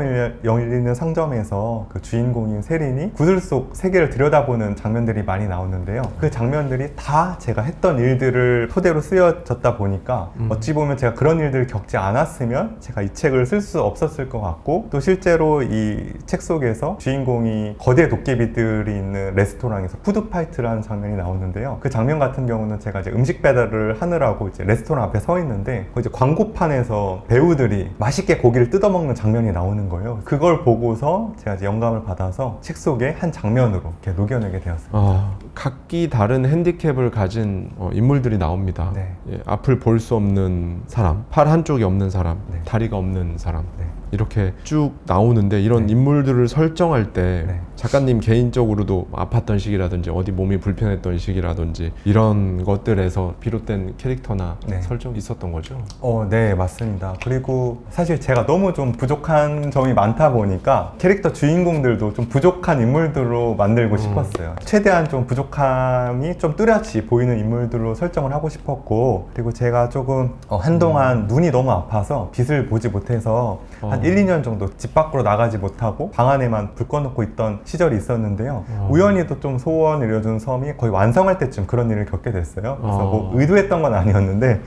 Speaker 3: 열리는 상점에서 그 주인공인 세린이 구슬 속 세계를 들여다보는 장면들이 많이 나오는데요. 그 장면들이 다 제가 했던 일들을 토대로 쓰여졌다 보니까 어찌 보면 제가 그런 일들을 겪지 않았으면 제가 이 책을 쓸 수 없었을 것 같고 또 실제로 이 책 속에서 주인공이 거대 도깨비들이 있는 레스토랑에서 푸드파이트를 하는 장면이 나오는데요. 그 장면 같은 경우는 제가 이제 음식 배달을 하느라고 이제 레스토랑 앞에 서 있는데 이제 광고판에서 배우들이 맛있게 고기를 뜯어먹는 장면이 나오는 거예요. 그걸 보고서 제가 이제 영감을 받아서 책 속에 한 장면으로 이렇게 녹여내게 되었습니다.
Speaker 4: 각기 다른 핸디캡을 가진 인물들이 나옵니다.
Speaker 3: 네.
Speaker 4: 예, 앞을 볼 수 없는 사람, 팔 한쪽이 없는 사람,
Speaker 3: 네.
Speaker 4: 다리가 없는 사람
Speaker 3: 네.
Speaker 4: 이렇게 쭉 나오는데 이런
Speaker 3: 네.
Speaker 4: 인물들을 설정할 때
Speaker 3: 네.
Speaker 4: 작가님 개인적으로도 아팠던 시기라든지 어디 몸이 불편했던 시기라든지 이런 것들에서 비롯된 캐릭터나
Speaker 3: 네.
Speaker 4: 설정이 있었던 거죠?
Speaker 3: 네, 맞습니다. 그리고 사실 제가 너무 좀 부족한 점이 많다 보니까 캐릭터 주인공들도 좀 부족한 인물들로 만들고 싶었어요. 최대한 좀 부족함이 좀 뚜렷이 보이는 인물들로 설정을 하고 싶었고 그리고 제가 조금 한동안 눈이 너무 아파서 빛을 보지 못해서 한 1, 2년 정도 집 밖으로 나가지 못하고 방 안에만 불 꺼놓고 있던 시절이 있었는데요. 우연히도 좀 소원을 이뤄준 섬이 거의 완성할 때쯤 그런 일을 겪게 됐어요. 그래서 뭐 의도했던 건 아니었는데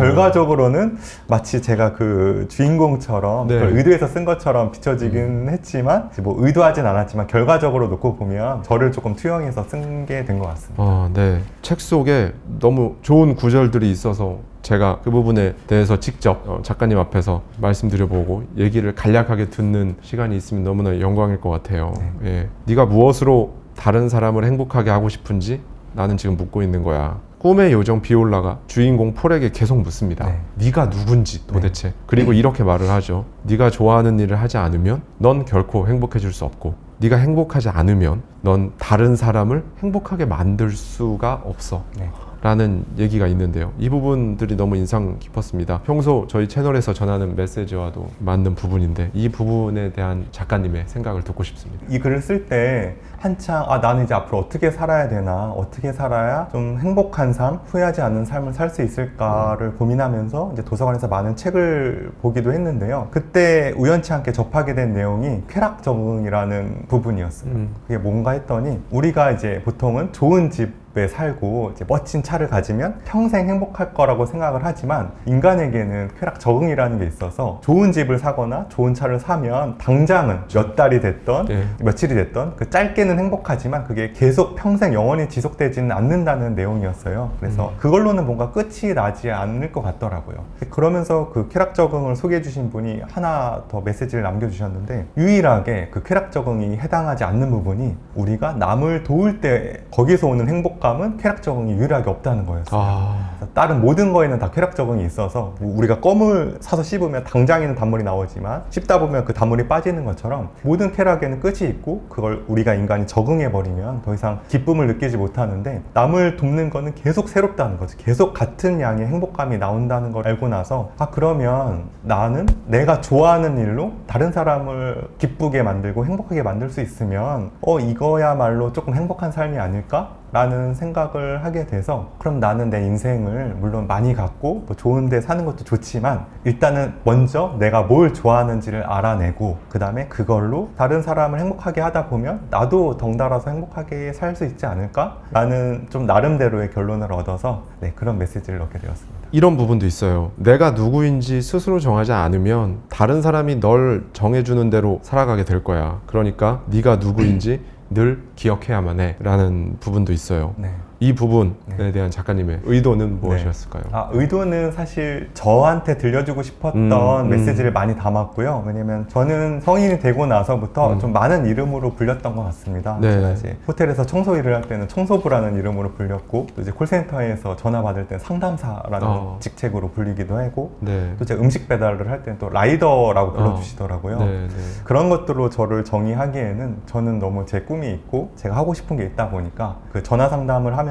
Speaker 3: 결과적으로는 마치 제가 그 주인공처럼
Speaker 4: 네.
Speaker 3: 그걸 의도해서 쓴 것처럼 비춰지긴 했지만 뭐 의도하진 않았지만 결과적으로 놓고 보면 저를 조금 투영해서 쓴 게 된 것 같습니다.
Speaker 4: 네. 책 속에 너무 좋은 구절들이 있어서 제가 그 부분에 대해서 직접 작가님 앞에서 말씀드려보고 얘기를 간략하게 듣는 시간이 있으면 너무나 영광일 것 같아요. 예. 네가 무엇으로 다른 사람을 행복하게 하고 싶은지 나는 지금 묻고 있는 거야. 꿈의 요정 비올라가 주인공 폴에게 계속 묻습니다.
Speaker 3: 네.
Speaker 4: 네가 누군지 도대체. 그리고 이렇게 말을 하죠. 네가 좋아하는 일을 하지 않으면 넌 결코 행복해질 수 없고 네가 행복하지 않으면 넌 다른 사람을 행복하게 만들 수가 없어.
Speaker 3: 네.
Speaker 4: 라는 얘기가 있는데요. 이 부분들이 너무 인상 깊었습니다. 평소 저희 채널에서 전하는 메시지와도 맞는 부분인데 이 부분에 대한 작가님의 생각을 듣고 싶습니다.
Speaker 3: 이 글을 쓸 때 한창 나는 이제 앞으로 어떻게 살아야 되나 어떻게 살아야 좀 행복한 삶, 후회하지 않는 삶을 살 수 있을까를 고민하면서 이제 도서관에서 많은 책을 보기도 했는데요. 그때 우연치 않게 접하게 된 내용이 쾌락 적응이라는 부분이었어요. 그게 뭔가 했더니 우리가 이제 보통은 좋은 집 집에 살고 이제 멋진 차를 가지면 평생 행복할 거라고 생각을 하지만 인간에게는 쾌락 적응이라는 게 있어서 좋은 집을 사거나 좋은 차를 사면 당장은 몇 달이 됐던
Speaker 4: 예.
Speaker 3: 며칠이 됐던 그 짧게는 행복하지만 그게 계속 평생 영원히 지속되지는 않는다는 내용이었어요. 그래서 그걸로는 뭔가 끝이 나지 않을 것 같더라고요. 그러면서 그 쾌락 적응을 소개해 주신 분이 하나 더 메시지를 남겨주셨는데 유일하게 그 쾌락 적응이 해당하지 않는 부분이 우리가 남을 도울 때 거기서 오는 행복감은 쾌락 적응이 유일하게 없다는 거였어요. 그래서 다른 모든 거에는 다 쾌락 적응이 있어서 뭐 우리가 껌을 사서 씹으면 당장에는 단물이 나오지만 씹다 보면 그 단물이 빠지는 것처럼 모든 쾌락에는 끝이 있고 그걸 우리가 인간이 적응해버리면 더 이상 기쁨을 느끼지 못하는데 남을 돕는 거는 계속 새롭다는 거지. 계속 같은 양의 행복감이 나온다는 걸 알고 나서 아 그러면 나는 내가 좋아하는 일로 다른 사람을 기쁘게 만들고 행복하게 만들 수 있으면 이거야말로 조금 행복한 삶이 아닐까? 라는 생각을 하게 돼서 그럼 나는 내 인생을 물론 많이 갖고 뭐 좋은 데 사는 것도 좋지만 일단은 먼저 내가 뭘 좋아하는지를 알아내고 그 다음에 그걸로 다른 사람을 행복하게 하다 보면 나도 덩달아서 행복하게 살 수 있지 않을까? 라는 좀 나름대로의 결론을 얻어서 네, 그런 메시지를 얻게 되었습니다.
Speaker 4: 이런 부분도 있어요. 내가 누구인지 스스로 정하지 않으면 다른 사람이 널 정해주는 대로 살아가게 될 거야. 그러니까 네가 누구인지 늘 기억해야만 해 라는 부분도 있어요.
Speaker 3: 네.
Speaker 4: 이 부분에 대한 작가님의 의도는 무엇이었을까요?
Speaker 3: 의도는 사실 저한테 들려주고 싶었던 메시지를 많이 담았고요. 왜냐면 저는 성인이 되고 나서부터 좀 많은 이름으로 불렸던 것 같습니다.
Speaker 4: 네.
Speaker 3: 제가 이제 호텔에서 청소 일을 할 때는 청소부라는 이름으로 불렸고 또 이제 콜센터에서 전화 받을 때는 상담사라는 직책으로 불리기도 하고
Speaker 4: 네.
Speaker 3: 또 제가 음식 배달을 할 때는 또 라이더라고 불러주시더라고요.
Speaker 4: 네, 네.
Speaker 3: 그런 것들로 저를 정의하기에는 저는 너무 제 꿈이 있고 제가 하고 싶은 게 있다 보니까 그 전화 상담을 하면서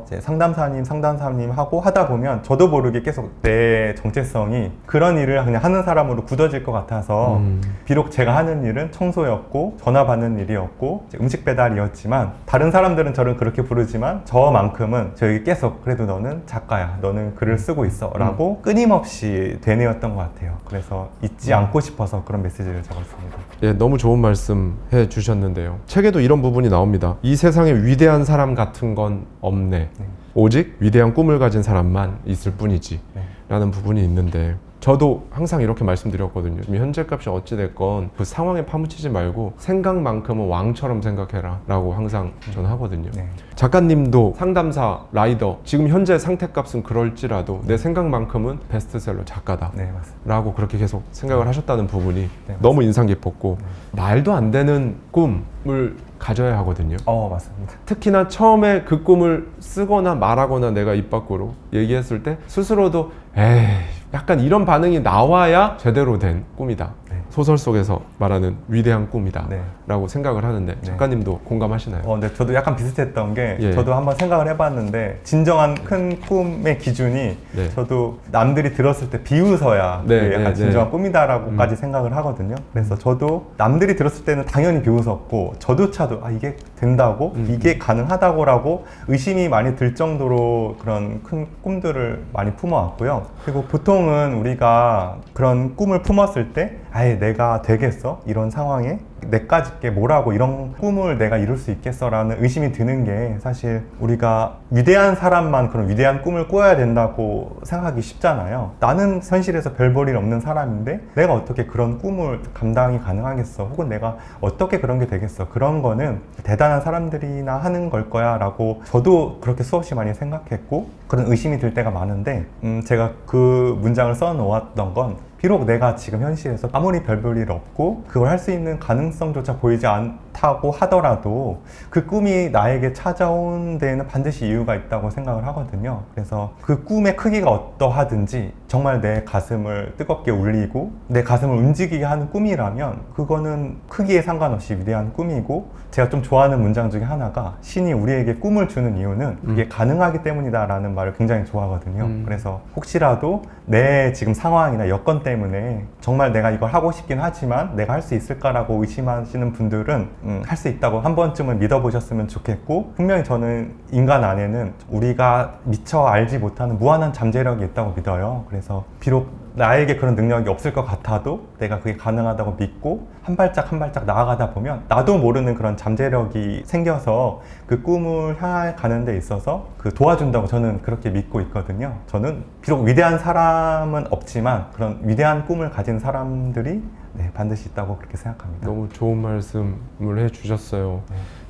Speaker 3: 이제 상담사님 하고 하다 보면 저도 모르게 계속 내 정체성이 그런 일을 그냥 하는 사람으로 굳어질 것 같아서 비록 제가 하는 일은 청소였고 전화 받는 일이었고 이제 음식 배달이었지만 다른 사람들은 저를 그렇게 부르지만 저만큼은 저에게 계속 그래도 너는 작가야, 너는 글을 쓰고 있어 라고 끊임없이 되뇌었던 것 같아요. 그래서 잊지 않고 싶어서 그런 메시지를 적었습니다.
Speaker 4: 예, 너무 좋은 말씀 해주셨는데요. 책에도 이런 부분이 나옵니다. 이 세상에 위대한 사람 같은 건 없네. 오직 위대한 꿈을 가진 사람만 있을 뿐이지. 라는 부분이 있는데 저도 항상 이렇게 말씀드렸거든요. 지금 현재 값이 어찌됐건 그 상황에 파묻히지 말고 생각만큼은 왕처럼 생각해라 라고 항상 저는 하거든요.
Speaker 3: 네.
Speaker 4: 작가님도 상담사, 라이더 지금 현재 상태값은 그럴지라도 내 생각만큼은 베스트셀러 작가다
Speaker 3: 네, 맞습니다.
Speaker 4: 라고 그렇게 계속 생각을 하셨다는 부분이
Speaker 3: 네,
Speaker 4: 너무 인상 깊었고 말도 안 되는 꿈을 가져야 하거든요.
Speaker 3: 맞습니다.
Speaker 4: 특히나 처음에 그 꿈을 쓰거나 말하거나 내가 입 밖으로 얘기했을 때 스스로도 에이 약간 이런 반응이 나와야 제대로 된 꿈이다.
Speaker 3: 네.
Speaker 4: 소설 속에서 말하는 위대한 꿈이다
Speaker 3: 네.
Speaker 4: 라고 생각을 하는데 작가님도 공감하시나요?
Speaker 3: 근데 저도 약간 비슷했던 게
Speaker 4: 예.
Speaker 3: 저도 한번 생각을 해봤는데 진정한 큰 꿈의 기준이
Speaker 4: 네.
Speaker 3: 저도 남들이 들었을 때 비웃어야
Speaker 4: 네,
Speaker 3: 그게 약간
Speaker 4: 네,
Speaker 3: 진정한
Speaker 4: 네.
Speaker 3: 꿈이다라고까지 생각을 하거든요. 그래서 저도 남들이 들었을 때는 당연히 비웃었고 저조차도 이게 된다고? 이게 가능하다고라고 의심이 많이 들 정도로 그런 큰 꿈들을 많이 품어왔고요. 그리고 보통은 우리가 그런 꿈을 품었을 때 아예 내가 되겠어? 이런 상황에 내까짓 게 뭐라고 이런 꿈을 내가 이룰 수 있겠어? 라는 의심이 드는 게 사실 우리가 위대한 사람만 그런 위대한 꿈을 꿔야 된다고 생각하기 쉽잖아요. 나는 현실에서 별 볼 일 없는 사람인데 내가 어떻게 그런 꿈을 감당이 가능하겠어? 혹은 내가 어떻게 그런 게 되겠어? 그런 거는 대단한 사람들이나 하는 걸 거야 라고 저도 그렇게 수없이 많이 생각했고 그런 의심이 들 때가 많은데 제가 그 문장을 써 놓았던 건 비록 내가 지금 현실에서 아무리 별 볼 일 없고 그걸 할 수 있는 가능성조차 보이지 않다고 하더라도 그 꿈이 나에게 찾아온 데에는 반드시 이유가 있다고 생각을 하거든요. 그래서 그 꿈의 크기가 어떠하든지 정말 내 가슴을 뜨겁게 울리고 내 가슴을 움직이게 하는 꿈이라면 그거는 크기에 상관없이 위대한 꿈이고 제가 좀 좋아하는 문장 중에 하나가 신이 우리에게 꿈을 주는 이유는 그게 가능하기 때문이다 라는 말을 굉장히 좋아하거든요. 그래서 혹시라도 내 지금 상황이나 여건 때문에 정말 내가 이걸 하고 싶긴 하지만 내가 할 수 있을까라고 의심하시는 분들은 할 수 있다고 한 번쯤은 믿어보셨으면 좋겠고 분명히 저는 인간 안에는 우리가 미처 알지 못하는 무한한 잠재력이 있다고 믿어요. 그래서 비록 나에게 그런 능력이 없을 것 같아도 내가 그게 가능하다고 믿고 한 발짝 한 발짝 나아가다 보면 나도 모르는 그런 잠재력이 생겨서 그 꿈을 향해 가는 데 있어서 그 도와준다고 저는 그렇게 믿고 있거든요. 저는 비록 위대한 사람은 없지만 그런 위대한 꿈을 가진 사람들이 네, 반드시 있다고 그렇게 생각합니다.
Speaker 4: 너무 좋은 말씀을 해주셨어요.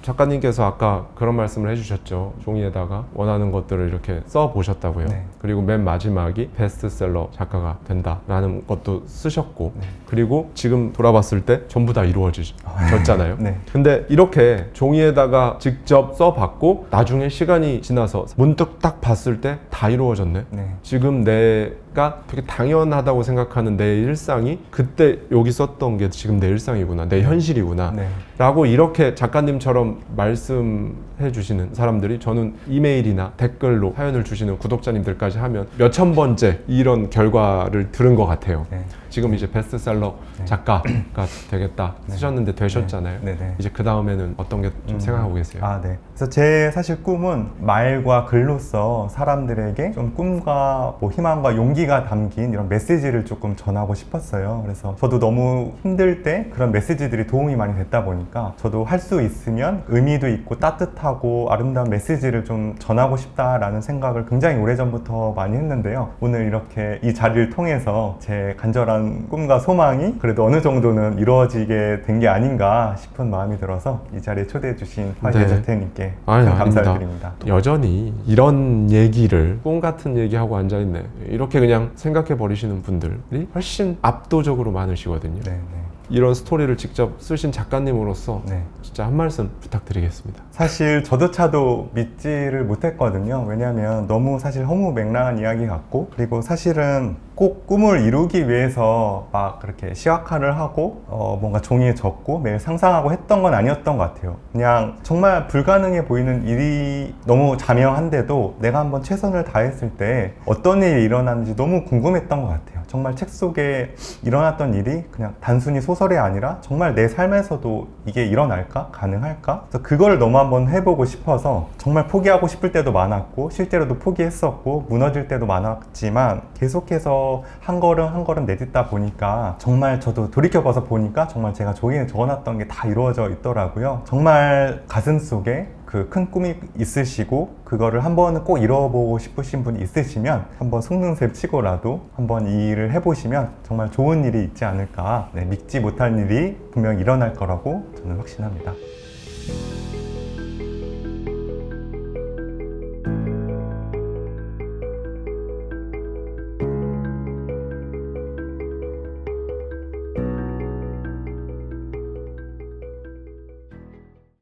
Speaker 4: 작가님께서 아까 그런 말씀을 해주셨죠. 종이에다가 원하는 것들을 이렇게 써보셨다고요.
Speaker 3: 네.
Speaker 4: 그리고 맨 마지막이 베스트셀러 작가가 된다라는 것도 쓰셨고
Speaker 3: 네.
Speaker 4: 그리고 지금 돌아봤을 때 전부 다 이루어졌잖아요.
Speaker 3: 네.
Speaker 4: 근데 이렇게 종이에다가 직접 써봤고 나중에 시간이 지나서 문득 딱 봤을 때 다 이루어졌네.
Speaker 3: 네.
Speaker 4: 지금 내가 되게 당연하다고 생각하는 내 일상이 그때 여기 썼던 게 지금 내 일상이구나, 내 현실이구나
Speaker 3: 네.
Speaker 4: 라고 이렇게 작가님처럼 말씀해 주시는 사람들이 저는 이메일이나 댓글로 사연을 주시는 구독자님들까지 하면 몇천 번째 이런 결과를 들은 것 같아요.
Speaker 3: 네.
Speaker 4: 지금 이제 베스트셀러 작가가 되겠다 쓰셨는데 되셨잖아요.
Speaker 3: 네. 네.
Speaker 4: 이제 그 다음에는 어떤 게 좀 생각하고 계세요?
Speaker 3: 아, 네. 그래서 제 사실 꿈은 말과 글로써 사람들에게 좀 꿈과 뭐 희망과 용기가 담긴 이런 메시지를 조금 전하고 싶었어요. 그래서 저도 너무 힘들 때 그런 메시지들이 도움이 많이 됐다 보니까 저도 할 수 있으면 의미도 있고 따뜻하고 아름다운 메시지를 좀 전하고 싶다라는 생각을 굉장히 오래전부터 많이 했는데요. 오늘 이렇게 이 자리를 통해서 제 간절한 꿈과 소망이 그래도 어느 정도는 이루어지게 된 게 아닌가 싶은 마음이 들어서 이 자리에 초대해 주신 화이트 대표님께
Speaker 4: 아니,
Speaker 3: 감사를
Speaker 4: 아닙니다.
Speaker 3: 드립니다.
Speaker 4: 여전히 이런 얘기를 꿈 같은 얘기하고 앉아있네 이렇게 그냥 생각해 버리시는 분들이 훨씬 압도적으로 많으시거든요.
Speaker 3: 네, 네.
Speaker 4: 이런 스토리를 직접 쓰신 작가님으로서
Speaker 3: 네.
Speaker 4: 진짜 한 말씀 부탁드리겠습니다.
Speaker 3: 사실 저조차도 믿지를 못했거든요. 왜냐하면 너무 사실 허무맹랑한 이야기 같고 그리고 사실은 꼭 꿈을 이루기 위해서 막 그렇게 시각화를 하고 뭔가 종이에 적고 매일 상상하고 했던 건 아니었던 것 같아요. 그냥 정말 불가능해 보이는 일이 너무 자명한데도 내가 한번 최선을 다했을 때 어떤 일이 일어나는지 너무 궁금했던 것 같아요. 정말 책 속에 일어났던 일이 그냥 단순히 소설이 아니라 정말 내 삶에서도 이게 일어날까? 가능할까? 그래서 그걸 너무 한번 해보고 싶어서 정말 포기하고 싶을 때도 많았고 실제로도 포기했었고 무너질 때도 많았지만 계속해서 한 걸음 한 걸음 내딛다 보니까 정말 저도 돌이켜봐서 보니까 정말 제가 종이에 적어놨던 게 다 이루어져 있더라고요. 정말 가슴속에 그 큰 꿈이 있으시고 그거를 한번은 꼭 이뤄보고 싶으신 분이 있으시면 한번 속는셈 치고라도 한번 이 일을 해보시면 정말 좋은 일이 있지 않을까. 네, 믿지 못할 일이 분명 일어날 거라고 저는 확신합니다.